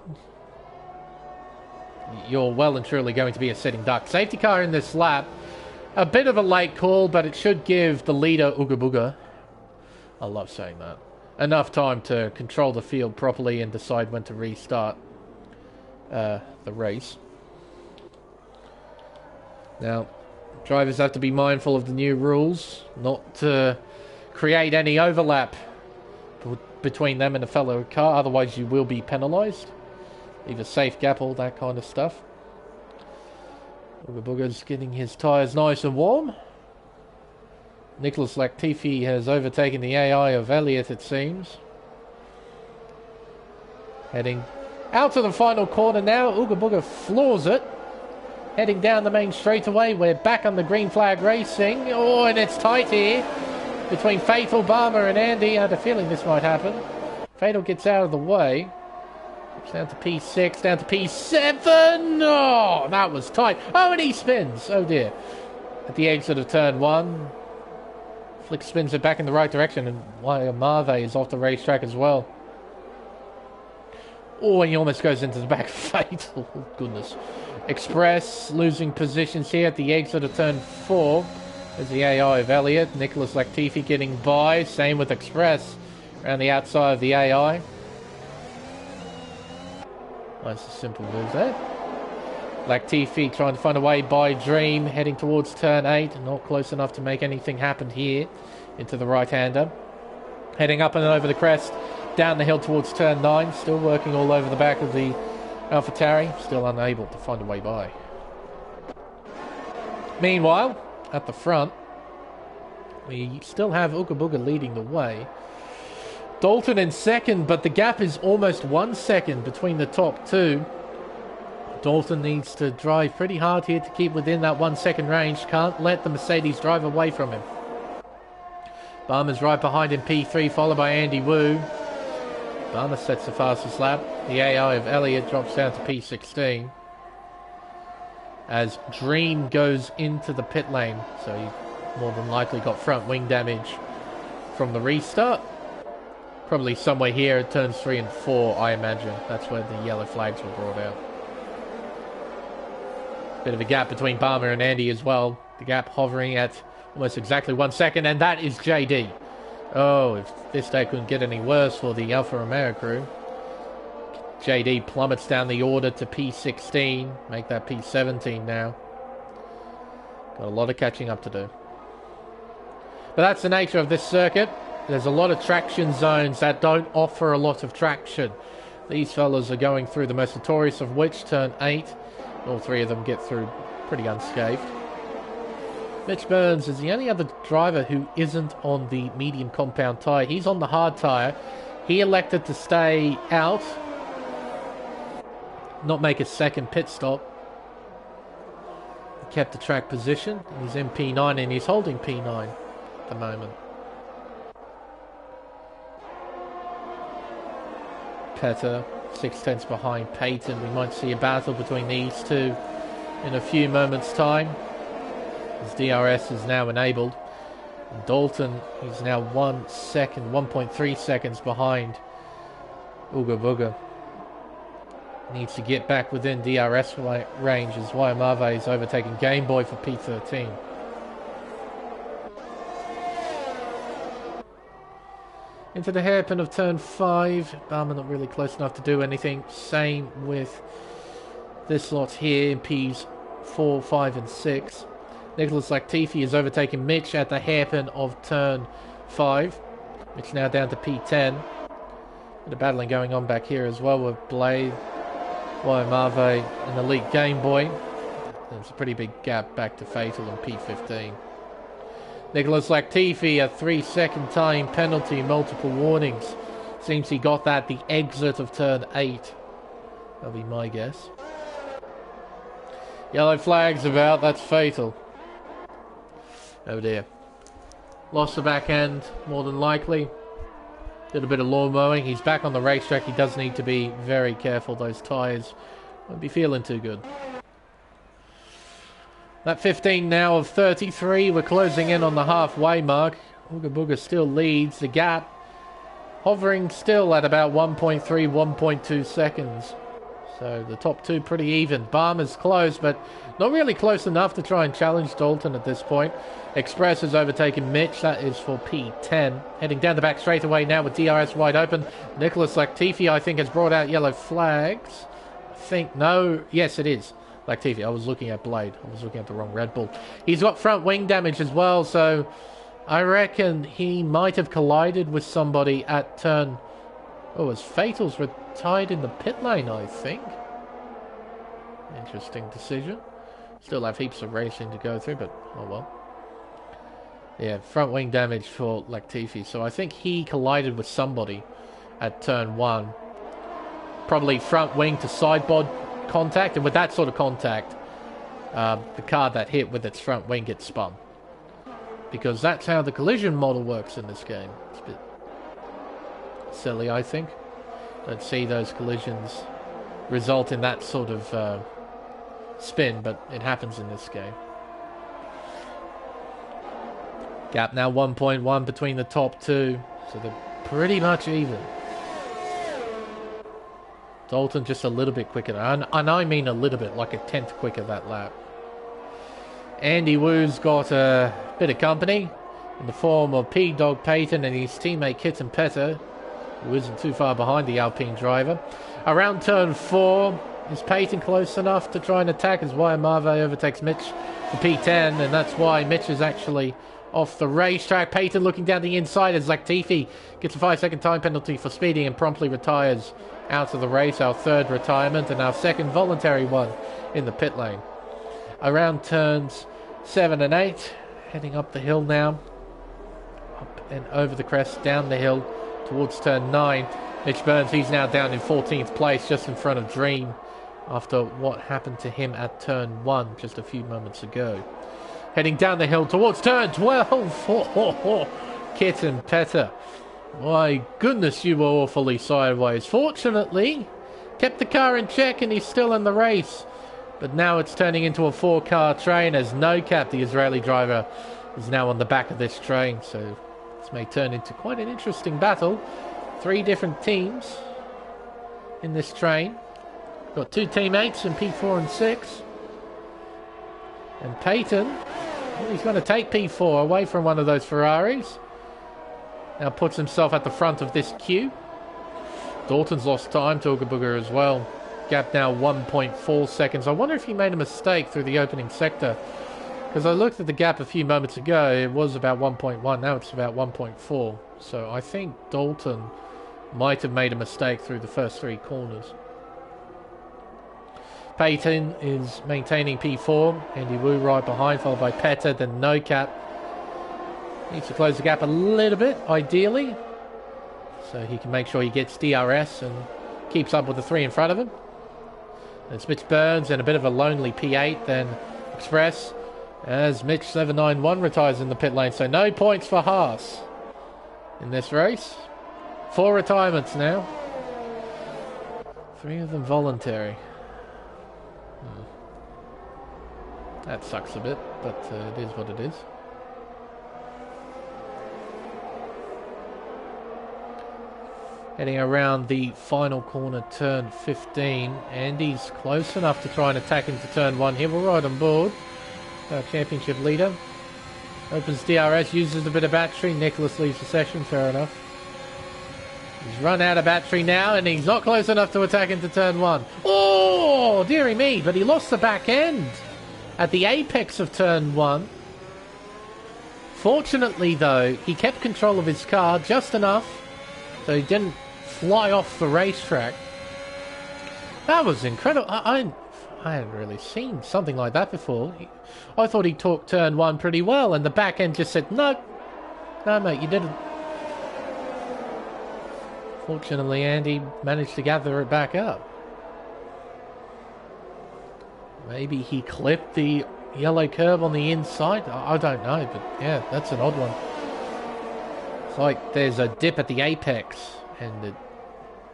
You're well and truly going to be a sitting duck. Safety car in this lap. A bit of a late call, but it should give the leader, Ooga Booga, I love saying that, enough time to control the field properly and decide when to restart the race. Now, drivers have to be mindful of the new rules, not to create any overlap between them and a fellow car, otherwise you will be penalised. Leave a safe gap, all that kind of stuff. Ooga Booga's getting his tyres nice and warm. Nicholas Latifi has overtaken the AI of Elliott, it seems. Heading out to the final corner now. Ooga Booga floors it. Heading down the main straightaway. We're back on the green flag racing. Oh, and it's tight here between Fatal, Barber and Andy. I had a feeling this might happen. Fatal gets out of the way. Down to P6, down to P7. Oh, that was tight. Oh, and he spins. Oh, dear. At the exit of turn 1. Flick spins it back in the right direction, and Marve is off the racetrack as well. Oh, and he almost goes into the back. Fatal. Oh, goodness. Express losing positions here at the exit of turn 4. There's the AI of Elliott. Nicholas Latifi getting by. Same with Express around the outside of the AI. Nice and simple move there. Latifi trying to find a way by Dream, heading towards turn 8. Not close enough to make anything happen here. Into the right-hander. Heading up and over the crest. Down the hill towards turn 9. Still working all over the back of the AlphaTauri. Still unable to find a way by. Meanwhile, at the front, we still have Ooga Booga leading the way. Dalton in second, but the gap is almost 1 second between the top two. Dalton needs to drive pretty hard here to keep within that 1 second range. Can't let the Mercedes drive away from him. Barmer's right behind him, P3, followed by Andy Wu. Barmer sets the fastest lap. The AI of Elliott drops down to P16. As Dream goes into the pit lane. So he more than likely got front wing damage from the restart. Probably somewhere here at turns 3 and 4, I imagine. That's where the yellow flags were brought out. Bit of a gap between Barmer and Andy as well. The gap hovering at almost exactly 1 second, and that is JD. Oh, if this day couldn't get any worse for the Alfa Romeo crew. JD plummets down the order to P16. Make that P17 now. Got a lot of catching up to do. But that's the nature of this circuit. There's a lot of traction zones that don't offer a lot of traction. These fellas are going through the most notorious of which, turn 8. All three of them get through pretty unscathed. Mitch Burns is the only other driver who isn't on the medium compound tyre. He's on the hard tyre. He elected to stay out, not make a second pit stop. He kept the track position. He's in P9 and he's holding P9 at the moment. Petter, 6/10 behind Peyton. We might see a battle between these two in a few moments' time. His DRS is now enabled. And Dalton is now 1.3 seconds behind Ooga Booga. Needs to get back within DRS range as Wayamave is overtaking Game Boy for P13. Into the hairpin of turn 5. Barman not really close enough to do anything. Same with this lot here in Ps 4, 5 and 6. Nicholas Latifi is overtaking Mitch at the hairpin of turn 5. Mitch now down to P10. Bit of battling going on back here as well with Blade, Wayamave and Elite Game Boy. There's a pretty big gap back to Fatal and P15. Nicholas Latifi, a 3-second time penalty, multiple warnings. Seems he got that the exit of turn 8. That'll be my guess. Yellow flags about, that's Fatal. Oh dear. Lost the back end, more than likely. Did a bit of lawn mowing. He's back on the racetrack. He does need to be very careful. Those tyres won't be feeling too good. That 15 now of 33. We're closing in on the halfway mark. Ooga Booga still leads. The gap hovering still at about 1.3, 1.2 seconds. So the top two pretty even. Barmer's close, but not really close enough to try and challenge Dalton at this point. Express has overtaken Mitch. That is for P10. Heading down the back straightaway now with DRS wide open. Nicholas Latifi, I think, has brought out yellow flags. I think, no. Yes, it is Latifi. I was looking at Blade. I was looking at the wrong Red Bull. He's got front wing damage as well, so I reckon he might have collided with somebody at turn... Oh, as Fatal's retired in the pit lane, I think. Interesting decision. Still have heaps of racing to go through, but oh well. Yeah, front wing damage for Latifi. So I think he collided with somebody at turn 1. Probably front wing to sideboard contact, and with that sort of contact, the car that hit with its front wing gets spun. Because that's how the collision model works in this game. It's a bit silly, I think. Don't see those collisions result in that sort of spin, but it happens in this game. Gap now 1.1 between the top two, so they're pretty much even. Dalton just a little bit quicker, and I mean a little bit, like a tenth quicker that lap. Andy Woo's got a bit of company in the form of P-Dog Payton and his teammate Kitten Petter, who isn't too far behind the Alpine driver. Around turn 4, is Payton close enough to try and attack as Wayamave overtakes Mitch for P10, and that's why Mitch is actually off the racetrack. Payton looking down the inside as Latifi gets a 5-second time penalty for speeding and promptly retires out of the race. Our third retirement and our second voluntary one in the pit lane. Around turns 7 and 8, heading up the hill now. Up and over the crest, down the hill towards turn 9. Mitch Burns, he's now down in 14th place, just in front of Dream, after what happened to him at turn 1 just a few moments ago. Heading down the hill towards turn 12. Kitten Petter. My goodness, you were awfully sideways. Fortunately, kept the car in check and he's still in the race. But now it's turning into a 4-car train as No Cap, the Israeli driver, is now on the back of this train. So this may turn into quite an interesting battle. 3 different teams in this train. Got 2 teammates in P4 and 6. And Payton, well, he's going to take P4 away from one of those Ferraris. Now puts himself at the front of this queue. Dalton's lost time to Ooga Booga as well. Gap now 1.4 seconds. I wonder if he made a mistake through the opening sector. Because I looked at the gap a few moments ago. It was about 1.1. Now it's about 1.4. So I think Dalton might have made a mistake through the first 3 corners. Payton is maintaining P4. Andy Wu right behind, followed by Petter, then No Cap. Needs to close the gap a little bit, ideally, so he can make sure he gets DRS and keeps up with the 3 in front of him. It's Mitch Burns and a bit of a lonely P8, then Express, as Mitch 791 retires in the pit lane. So no points for Haas in this race. 4 retirements now. 3 of them voluntary. That sucks a bit, but it is what it is. Heading around the final corner, turn 15. Andy's close enough to try and attack into turn 1 here. We're right on board. Our championship leader. Opens DRS, uses a bit of battery. Nicholas leaves the session, fair enough. He's run out of battery now, and he's not close enough to attack into turn 1. Oh, dearie me, but he lost the back end at the apex of turn 1. Fortunately, though, he kept control of his car just enough so he didn't fly off the racetrack. That was incredible. I hadn't really seen something like that before. I thought he took turn 1 pretty well, and the back end just said, no, mate, you didn't. Fortunately, Andy managed to gather it back up. Maybe he clipped the yellow curb on the inside. I don't know, but yeah, that's an odd one. It's like there's a dip at the apex, and it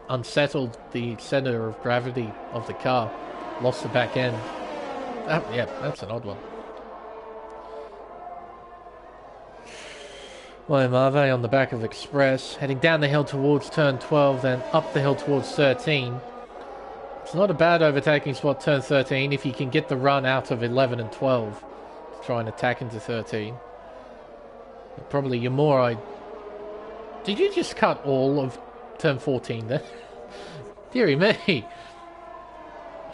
unsettled the center of gravity of the car. Lost the back end. Yeah, that's an odd one. William Harvey on the back of Express, heading down the hill towards turn 12, then up the hill towards 13. It's not a bad overtaking spot, turn 13, if you can get the run out of 11 and 12 to try and attack into 13. But probably Yamura. Did you just cut all of turn 14 then? Deary me.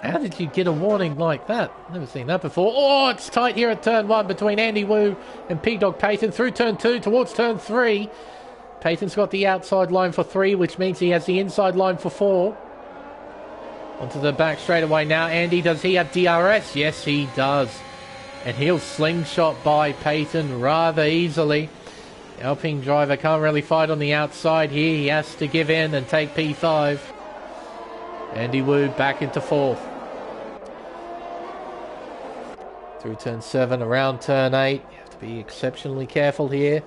How did you get a warning like that? Never seen that before. Oh, it's tight here at turn 1 between Andy Wu and P-Dog Payton through turn 2 towards turn 3. Payton's got the outside line for 3, which means he has the inside line for 4. Onto the back straightaway now. Andy, does he have DRS? Yes, he does. And he'll slingshot by Payton rather easily. The Alpine driver can't really fight on the outside here. He has to give in and take P5. Andy Wu back into 4th. Through turn 7, around turn 8. You have to be exceptionally careful here.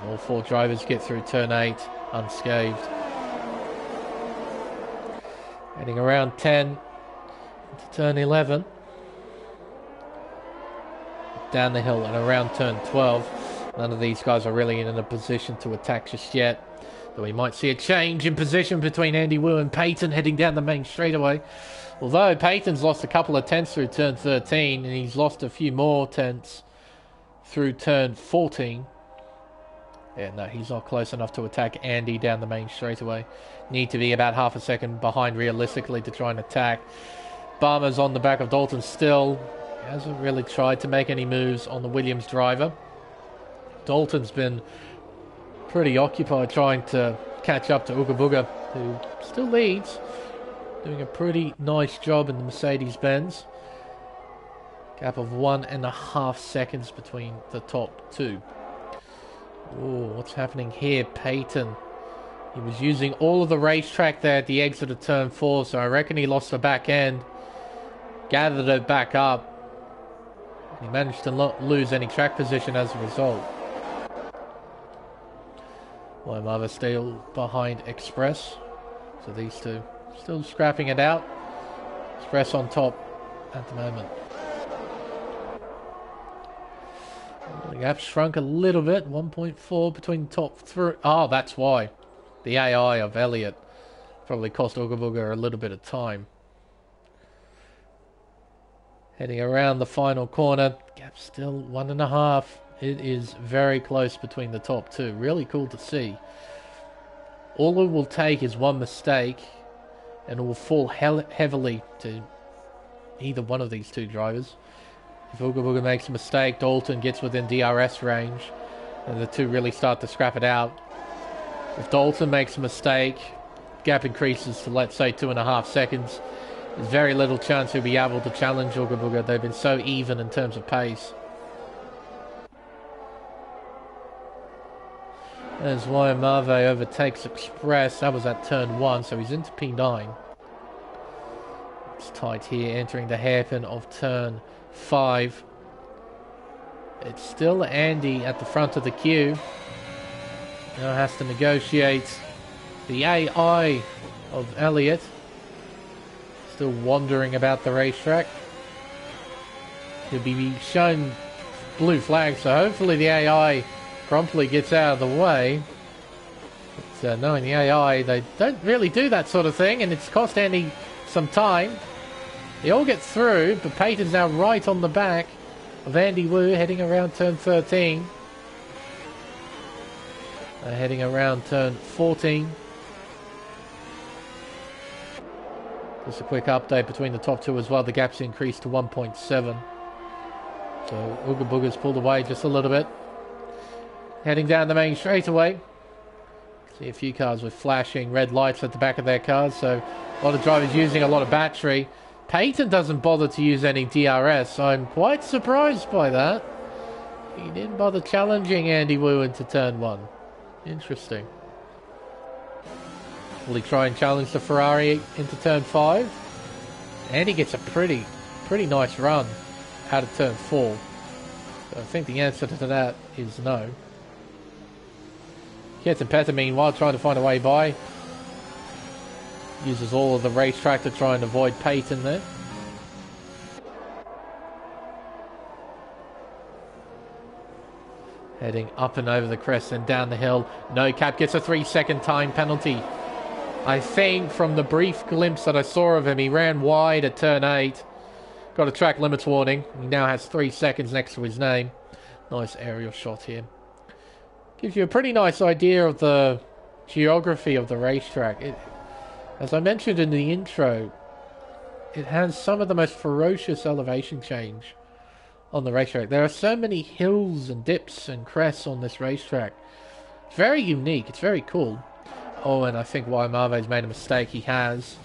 All 4 drivers get through turn 8 unscathed. Heading around 10 into turn 11. Down the hill and around turn 12. None of these guys are really in a position to attack just yet. Though we might see a change in position between Andy Wu and Payton heading down the main straightaway. Although Payton's lost a couple of tenths through turn 13, and he's lost a few more tenths through turn 14. Yeah, no, he's not close enough to attack Andy down the main straightaway. Need to be about half a second behind realistically to try and attack. Barmer's on the back of Dalton still. He hasn't really tried to make any moves on the Williams driver. Dalton's been pretty occupied trying to catch up to Ooga Booga, who still leads. Doing a pretty nice job in the Mercedes-Benz. Gap of 1.5 seconds between the top 2. Oh, what's happening here? Payton. He was using all of the racetrack there at the exit of turn 4, so I reckon he lost the back end. Gathered it back up. He managed to not lose any track position as a result. Mother still behind Express. So these two still scrapping it out. Express on top at the moment. The gap shrunk a little bit. 1.4 between the top 3. Oh, that's why. The AI of Elliott probably cost Ooga Booga a little bit of time. Heading around the final corner. Gap still 1.5. It is very close between the top 2. Really cool to see. All it will take is one mistake, and it will fall heavily to either one of these 2 drivers. If Ooga Booga makes a mistake, Dalton gets within DRS range, and the 2 really start to scrap it out. If Dalton makes a mistake, gap increases to, let's say, 2.5 seconds. There's very little chance he'll be able to challenge Ooga Booga. They've been so even in terms of pace. As Wyatt Marve overtakes Express. That was at turn 1, so he's into P9. It's tight here, entering the hairpin of turn 5. It's still Andy at the front of the queue. Now has to negotiate the AI of Elliott. Still wandering about the racetrack. He'll be shown blue flag, so hopefully the AI promptly gets out of the way. But knowing the AI, they don't really do that sort of thing, and it's cost Andy some time. They all get through, but Peyton's now right on the back of Andy Wu, heading around turn 13. Heading around turn 14. Just a quick update between the top two as well. The gap's increased to 1.7. So Ooga Booga's pulled away just a little bit. Heading down the main straightaway. See a few cars with flashing red lights at the back of their cars. So a lot of drivers using a lot of battery. Peyton doesn't bother to use any DRS. I'm quite surprised by that. He didn't bother challenging Andy Wu into turn 1. Interesting. Will he try and challenge the Ferrari into turn 5? Andy gets a pretty nice run out of turn 4. So I think the answer to that is no. Ketan Petr, meanwhile, trying to find a way by. Uses all of the racetrack to try and avoid Peyton there. Heading up and over the crest and down the hill. No Cap gets a 3-second time penalty. I think from the brief glimpse that I saw of him, he ran wide at turn 8. Got a track limits warning. He now has 3 seconds next to his name. Nice aerial shot here. Gives you a pretty nice idea of the geography of the racetrack. As I mentioned in the intro, it has some of the most ferocious elevation change on the racetrack. There are so many hills and dips and crests on this racetrack. It's very unique. It's very cool. Oh, and I think Waimave's made a mistake. He has.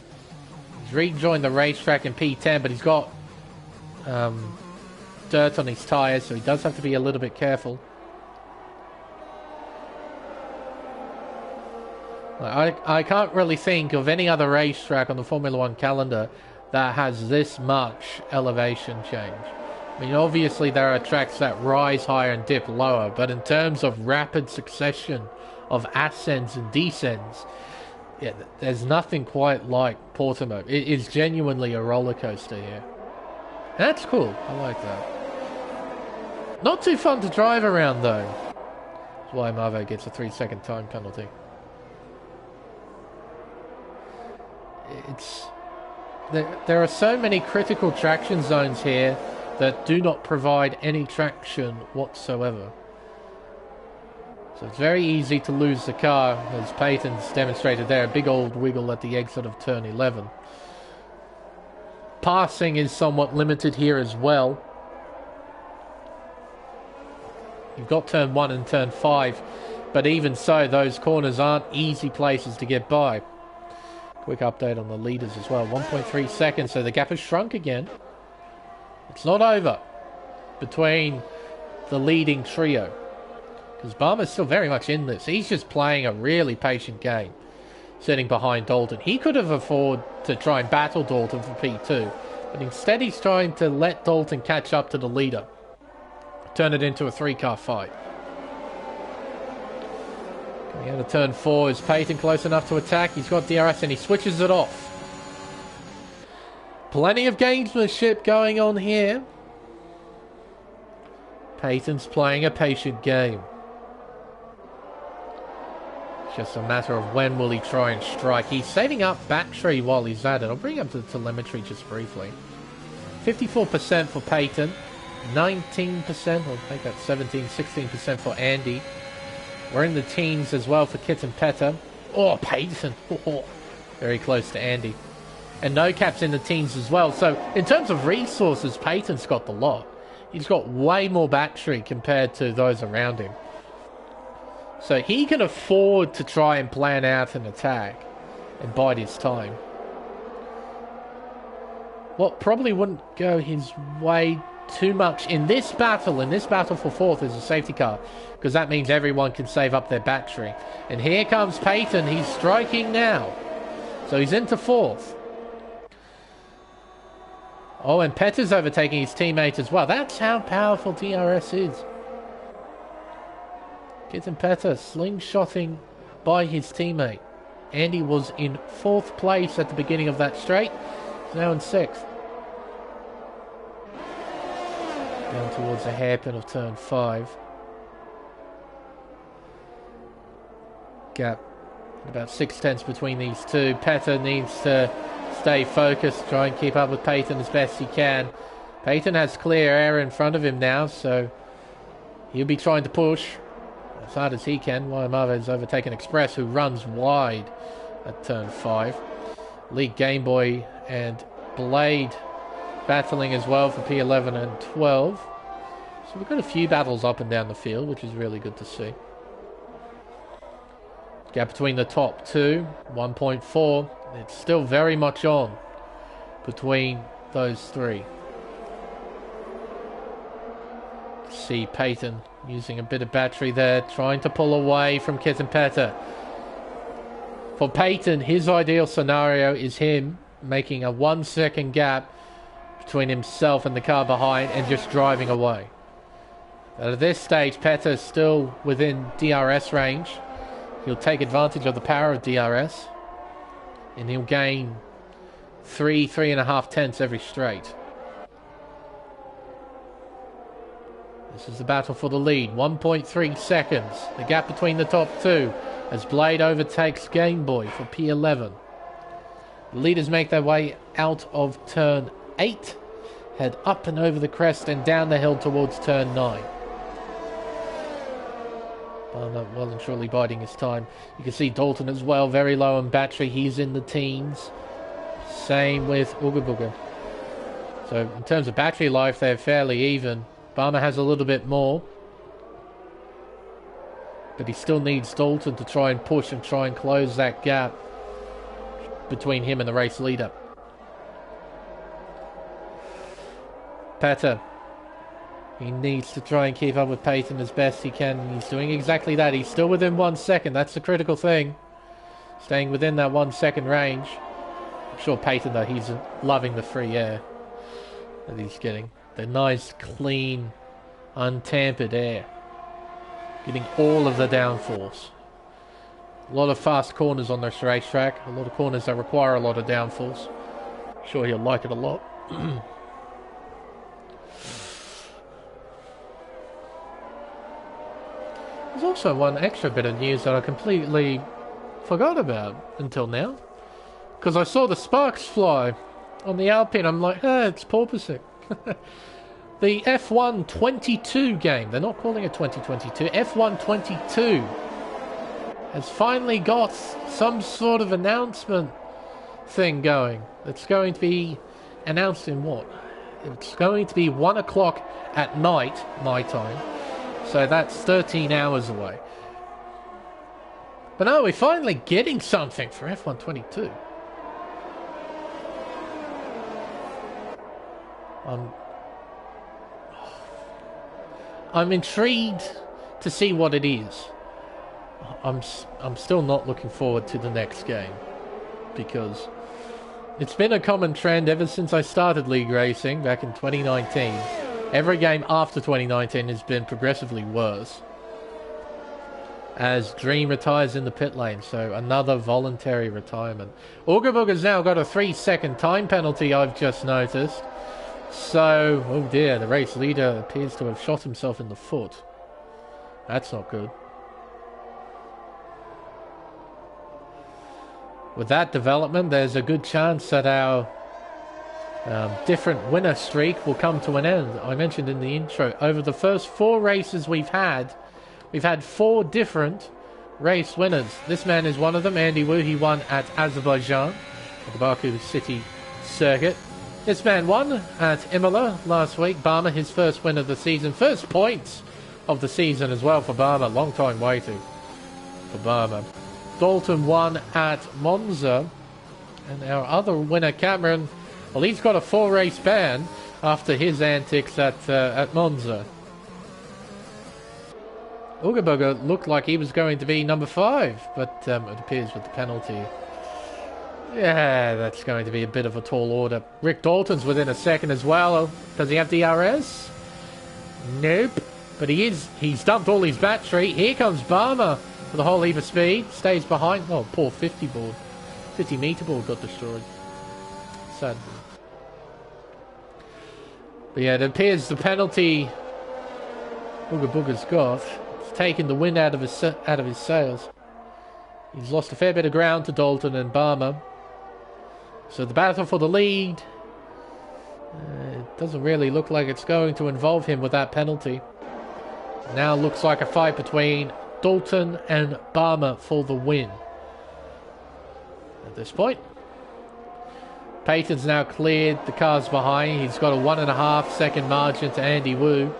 He's rejoined the racetrack in P10, but he's got dirt on his tyres, so he does have to be a little bit careful. I can't really think of any other racetrack on the Formula 1 calendar that has this much elevation change. I mean, obviously there are tracks that rise higher and dip lower, but in terms of rapid succession of ascents and descents, yeah, there's nothing quite like Portimao. It is genuinely a roller coaster here. And that's cool. I like that. Not too fun to drive around though. That's why Marvo gets a 3-second time penalty. There are so many critical traction zones here that do not provide any traction whatsoever. So it's very easy to lose the car, as Peyton's demonstrated there. A big old wiggle at the exit of turn 11. Passing is somewhat limited here as well. You've got turn 1 and turn 5, but even so, those corners aren't easy places to get by. Quick update on the leaders as well. 1.3 seconds, so the gap has shrunk again. It's not over between the leading trio, because Barmer's still very much in this. He's just playing a really patient game, sitting behind Dalton. He could have afforded to try and battle Dalton for P2, but instead he's trying to let Dalton catch up to the leader. Turn it into a 3-car fight. Coming out of turn 4, is Peyton close enough to attack? He's got DRS and he switches it off. Plenty of gamesmanship going on here. Peyton's playing a patient game. It's just a matter of when will he try and strike. He's saving up battery while he's at it. I'll bring up the telemetry just briefly. 54% for Peyton. 19%, or make that 17, 16% for Andy. We're in the teens as well for Ketan Petr. Oh, Peyton. Oh, very close to Andy. And No Cap's in the teens as well. So, in terms of resources, Peyton's got the lot. He's got way more battery compared to those around him. So, he can afford to try and plan out an attack and bide his time. What probably wouldn't go his way too much in this battle for fourth, is a safety car, because that means everyone can save up their battery. And here comes Peyton. He's striking now, so he's into fourth. Oh, and Petr's overtaking his teammate as well. That's how powerful DRS is. Ketan Petr slingshotting by his teammate. Andy was in 4th place at the beginning of that straight. He's now in 6th. Down towards the hairpin of turn 5. Gap about 6/10 between these two. Petter needs to stay focused, try and keep up with Peyton as best he can. Peyton has clear air in front of him now, so he'll be trying to push as hard as he can. Waiamava has overtaken Express, who runs wide at turn 5. League Game Boy and Blade battling as well for P11 and 12. So we've got a few battles up and down the field, which is really good to see. Gap between the top two, 1.4. It's still very much on between those three. See Peyton using a bit of battery there, trying to pull away from Kitten Petter. For Peyton, his ideal scenario is him making a 1 second gap between himself and the car behind and just driving away. At this stage, Petter is still within DRS range. He'll take advantage of the power of DRS, and he'll gain 3.5 tenths every straight. This is the battle for the lead. 1.3 seconds. The gap between the top two as Blade overtakes Game Boy for P11. The leaders make their way out of turn 8, head up and over the crest and down the hill towards turn 9. Well and surely biding his time. You can see Dalton as well, very low on battery. He's in the teens. Same with Ooga Booga. So in terms of battery life, they're fairly even. Barmer has a little bit more, but he still needs Dalton to try and push and try and close that gap between him and the race leader. Petter, he needs to try and keep up with Peyton as best he can. He's doing exactly that. He's still within 1 second. That's the critical thing. Staying within that 1 second range. I'm sure Peyton, though, he's loving the free air that he's getting. The nice, clean, untampered air. Getting all of the downforce. A lot of fast corners on this racetrack. A lot of corners that require a lot of downforce. I'm sure he'll like it a lot. There's also one extra bit of news that I completely forgot about until now. Because I saw the sparks fly on the Alpine. I'm like, hey, it's porpoising. The F1 22 game, they're not calling it 2022, F1 22 has finally got some sort of announcement thing going. It's going to be announced in what? It's going to be 1 o'clock at night, my time. So that's 13 hours away. But no, we're finally getting something for F1 22. I'm intrigued to see what it is. I'm still not looking forward to the next game, because it's been a common trend ever since I started League Racing back in 2019. Every game after 2019 has been progressively worse, as Dream retires in the pit lane, so another voluntary retirement. Ooga Booga's now got a 3-second time penalty, I've just noticed. So, oh dear, the race leader appears to have shot himself in the foot. That's not good. With that development, there's a good chance that our different winner streak will come to an end. I mentioned in the intro, over the first 4 races we've had 4 different race winners. This man is one of them, Andy Wu. He won at Azerbaijan, at the Baku City Circuit. This man won at Imola last week. Barmer, his first win of the season. First points of the season as well for Barmer. Long time waiting for Barmer. Dalton won at Monza. And our other winner, Cameron, well, he's got a 4-race ban after his antics at Monza. Ooga Booga looked like he was going to be number 5, but it appears with the penalty, yeah, that's going to be a bit of a tall order. Rick Dalton's within a second as well. Does he have DRS? Nope. But he's dumped all his battery. Here comes Barmer with a whole heap of speed. Stays behind. Oh, poor 50 board. 50 meter board got destroyed. Sad. But yeah, it appears the penalty Booga Booga's got, it's taken the wind out of his sails. He's lost a fair bit of ground to Dalton and Barmer. So the battle for the lead, it doesn't really look like it's going to involve him with that penalty. Now looks like a fight between Dalton and Barmer for the win. At this point, Peyton's now cleared the cars behind. He's got a 1.5 second margin to Andy Wu.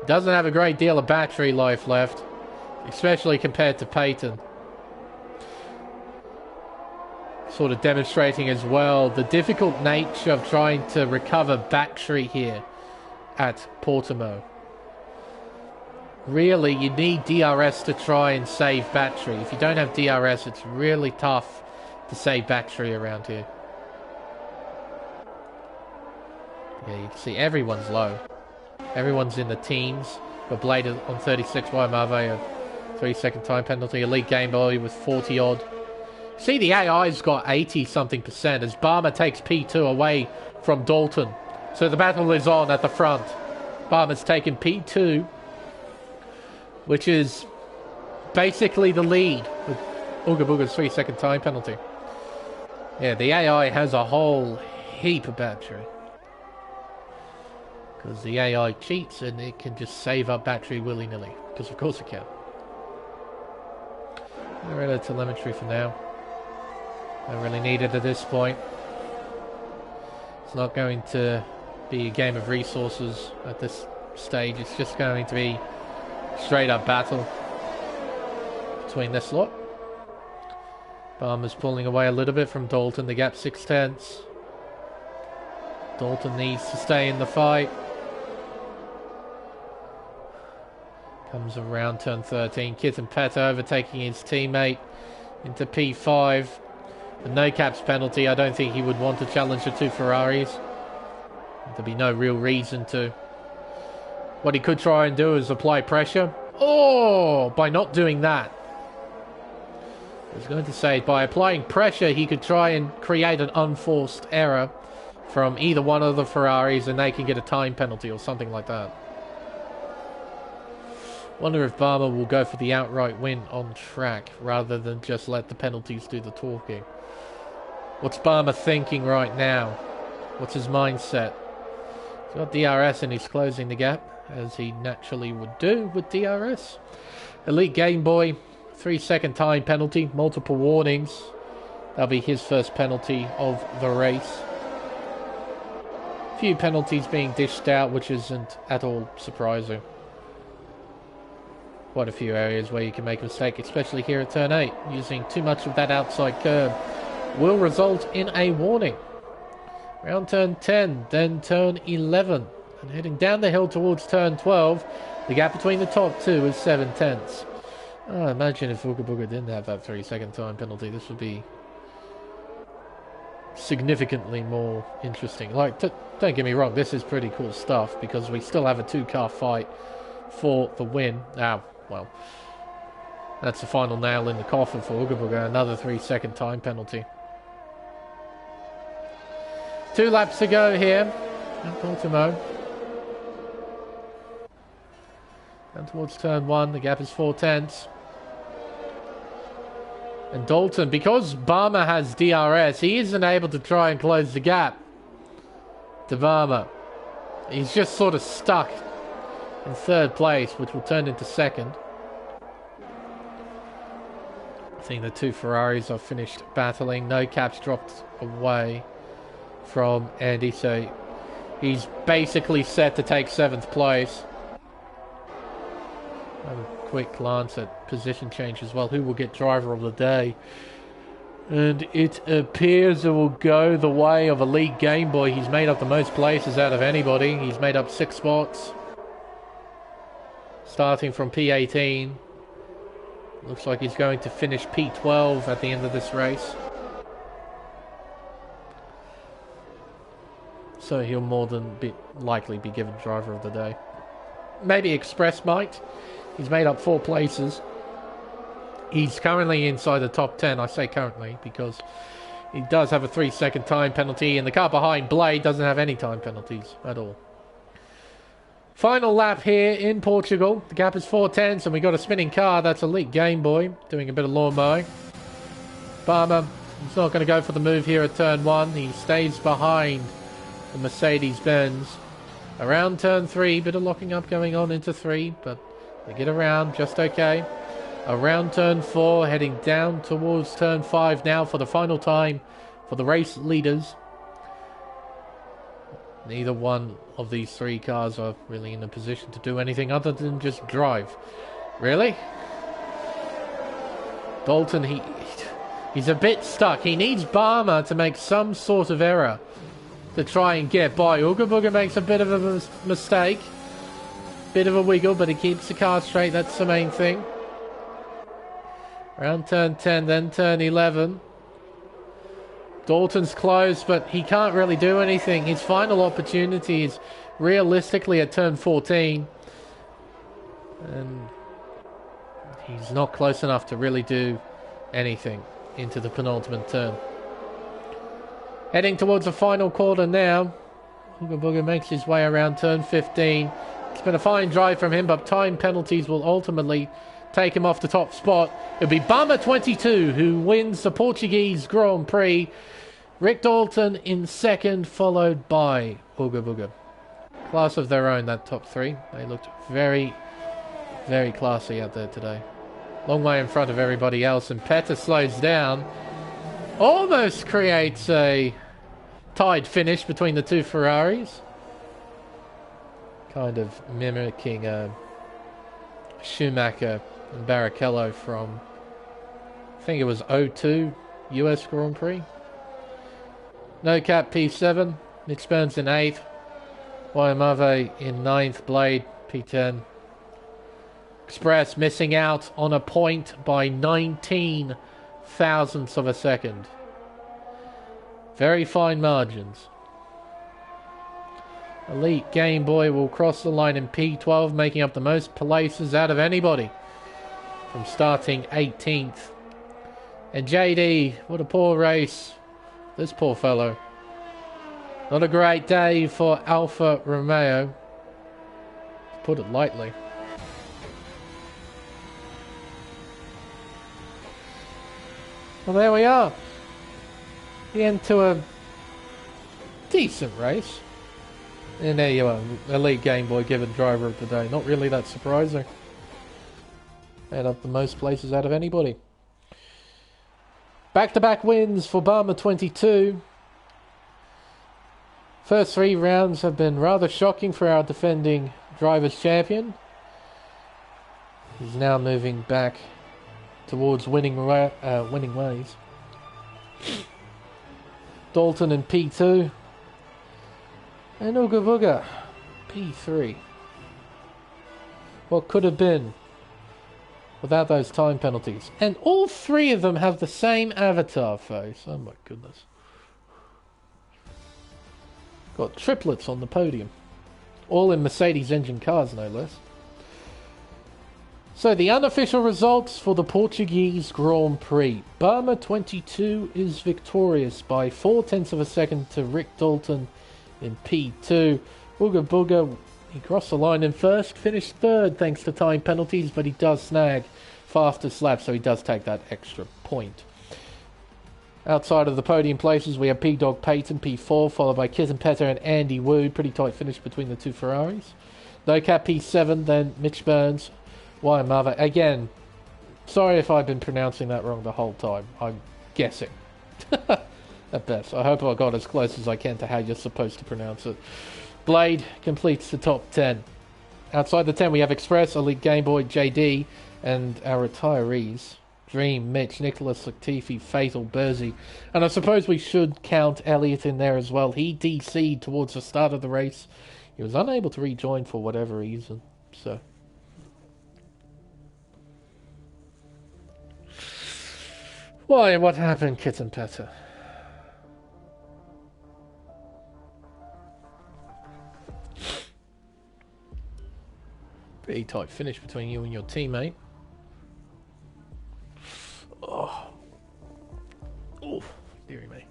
Doesn't have a great deal of battery life left, especially compared to Peyton. Sort of demonstrating as well the difficult nature of trying to recover battery here at Portimao. Really, you need DRS to try and save battery. If you don't have DRS, it's really tough to save battery around here. Yeah, you can see everyone's low. Everyone's in the teens. Got Blade on 36, Marve a 3-second time penalty. Elite Game Boy with 40 odd. See, the AI's got 80-something% as Barmer takes P2 away from Dalton. So the battle is on at the front. Barmer's taken P2, which is basically the lead with Ooga Booga's 3-second time penalty. Yeah, the AI has a whole heap of battery. Because the AI cheats and it can just save up battery willy-nilly. Because of course it can. Get rid of telemetry for now. Don't really need it at this point. It's not going to be a game of resources at this stage. It's just going to be straight up battle between this lot. Barmer's pulling away a little bit from Dalton. The gap 6/10. Dalton needs to stay in the fight. Comes around turn 13. Kitten Petta overtaking his teammate into P5. The no caps penalty. I don't think he would want to challenge the two Ferraris. There'd be no real reason to. What he could try and do is apply pressure. Oh, by not doing that. I was going to say, by applying pressure, he could try and create an unforced error from either one of the Ferraris and they can get a time penalty or something like that. Wonder if Barmer will go for the outright win on track rather than just let the penalties do the talking. What's Barmer thinking right now? What's his mindset? He's got DRS and he's closing the gap, as he naturally would do with DRS. Elite Game Boy, 3-second time penalty, multiple warnings. That'll be his first penalty of the race. Few penalties being dished out, which isn't at all surprising. Quite a few areas where you can make a mistake, especially here at turn 8. Using too much of that outside curb will result in a warning. Around turn 10, then turn 11. And heading down the hill towards turn 12, the gap between the top two is 7/10. Oh, imagine if Ooga Booga didn't have that 3-second time penalty. This would be significantly more interesting. Like, don't get me wrong, this is pretty cool stuff because we still have a 2-car fight for the win. Now, well, that's the final nail in the coffin for Ooga Booga. Another 3-second time penalty. 2 laps to go here at Portimao. Down towards turn 1, the gap is 4/10. And Dalton, because Barmer has DRS, he isn't able to try and close the gap to Barmer. He's just sort of stuck in 3rd place, which will turn into 2nd. I think the 2 Ferraris are finished battling. No caps dropped away from Andy, so he's basically set to take 7th place. Have a quick glance at position change as well. Who will get driver of the day? And it appears it will go the way of Elite Game Boy. He's made up the most places out of anybody. He's made up 6 spots. Starting from P18. Looks like he's going to finish P12 at the end of this race. So he'll more than likely be given driver of the day. Maybe Express might. He's made up 4 places. He's currently inside the top 10. I say currently because he does have a 3-second time penalty, and the car behind Blade doesn't have any time penalties at all. Final lap here in Portugal. The gap is 4 tenths, and we got a spinning car. That's Elite Game Boy doing a bit of lawn mowing. Barmer, he's not going to go for the move here at turn 1. He stays behind the Mercedes-Benz. Around turn 3, bit of locking up going on into 3, but they get around just okay. Around turn 4, heading down towards turn 5 now for the final time for the race leaders. Neither one of these 3 cars are really in a position to do anything other than just drive. Really? Dalton, he's a bit stuck. He needs Barmer to make some sort of error to try and get by. Ooga Booga makes a bit of a mistake. Bit of a wiggle, but he keeps the car straight. That's the main thing. Around turn 10, then turn 11. Dalton's close, but he can't really do anything. His final opportunity is realistically at turn 14. And he's not close enough to really do anything into the penultimate turn. Heading towards the final quarter now. Ooga Booga makes his way around turn 15. It's been a fine drive from him, but time penalties will ultimately take him off the top spot. It'll be Barmer 22 who wins the Portuguese Grand Prix. Rick Dalton in second, followed by Ooga Booga. Class of their own, that top 3. They looked very, very classy out there today. Long way in front of everybody else, and Petter slows down. Almost creates a tied finish between the 2 Ferraris. Kind of mimicking Schumacher and Barrichello from, I think it was 02 US Grand Prix. No Cap P7, Mitch Burns in 8th, Wayamave in 9th, Blade P10. Express missing out on a point by 19 thousandths of a second. Very fine margins. Elite Game Boy will cross the line in P12, making up the most places out of anybody from starting 18th. And JD, what a poor race. This poor fellow. Not a great day for Alfa Romeo, to put it lightly. Well, there we are. The end to a decent race. And there you are, Elite Game Boy given driver of the day. Not really that surprising. Had up the most places out of anybody. Back-to-back wins for Barmer 22. First 3 rounds have been rather shocking for our defending Drivers' Champion. He's now moving back towards winning ways. Dalton in P2. And Ooga Booga, P3. What could have been without those time penalties. And all 3 of them have the same avatar face. Oh my goodness. Got triplets on the podium. All in Mercedes engine cars, no less. So the unofficial results for the Portuguese Grand Prix. Barmer 22 is victorious by 4 tenths of a second to Rick Dalton in P2. Ooga Booga, he crossed the line in first, finished third thanks to time penalties, but he does snag fastest lap, so he does take that extra point. Outside of the podium places, we have P-Dog Peyton, P4, followed by Kitten Petter and Andy Wu. Pretty tight finish between the 2 Ferraris. No Cap P7, then Mitch Burns, Wayamava. Again, sorry if I've been pronouncing that wrong the whole time. I'm guessing. At best. I hope I got as close as I can to how you're supposed to pronounce it. Blade completes the top 10. Outside the 10 we have Express, Elite Game Boy, JD, and our retirees. Dream, Mitch, Nicholas, Latifi, Fatal, Bursey. And I suppose we should count Elliott in there as well. He DC'd towards the start of the race. He was unable to rejoin for whatever reason. So why? What happened, Kitten Petter? Pretty tight finish between you and your teammate. Oh, dearie me.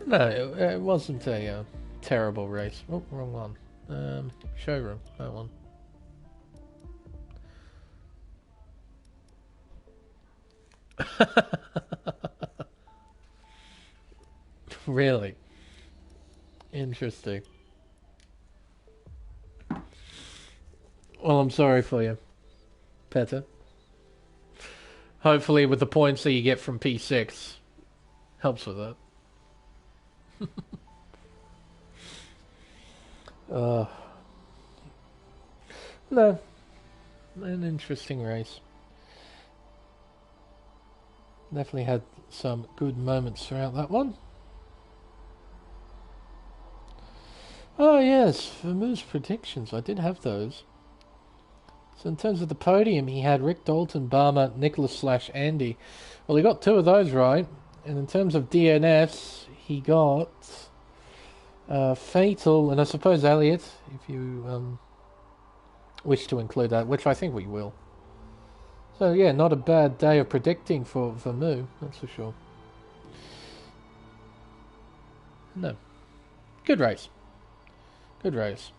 No, it wasn't a terrible race. Oh, wrong one. Showroom, that one. Really? Interesting. Well, I'm sorry for you, Petter. Hopefully with the points that you get from P6 helps with that. No, an interesting race. Definitely had some good moments throughout that one. Oh yes, Vermouth's predictions. I did have those. So in terms of the podium, he had Rick Dalton, Barmer, Nicholas / Andy. Well, he got 2 of those right. And in terms of DNS, he got Fatal, and I suppose Elliot, if you wish to include that, which I think we will. So yeah, not a bad day of predicting for Vermouth, that's for sure. No. Good race. Good race.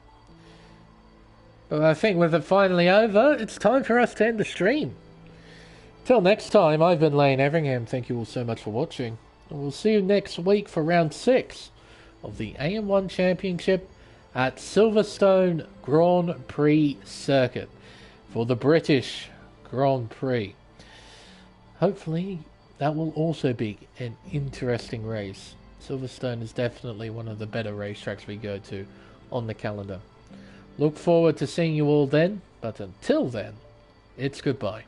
But I think with it finally over, it's time for us to end the stream. Till next time, I've been Lane Everingham. Thank you all so much for watching. And we'll see you next week for round 6 of the AM1 Championship at Silverstone Grand Prix Circuit for the British Grand Prix. Hopefully, that will also be an interesting race. Silverstone is definitely one of the better racetracks we go to on the calendar. Look forward to seeing you all then, but until then, it's goodbye.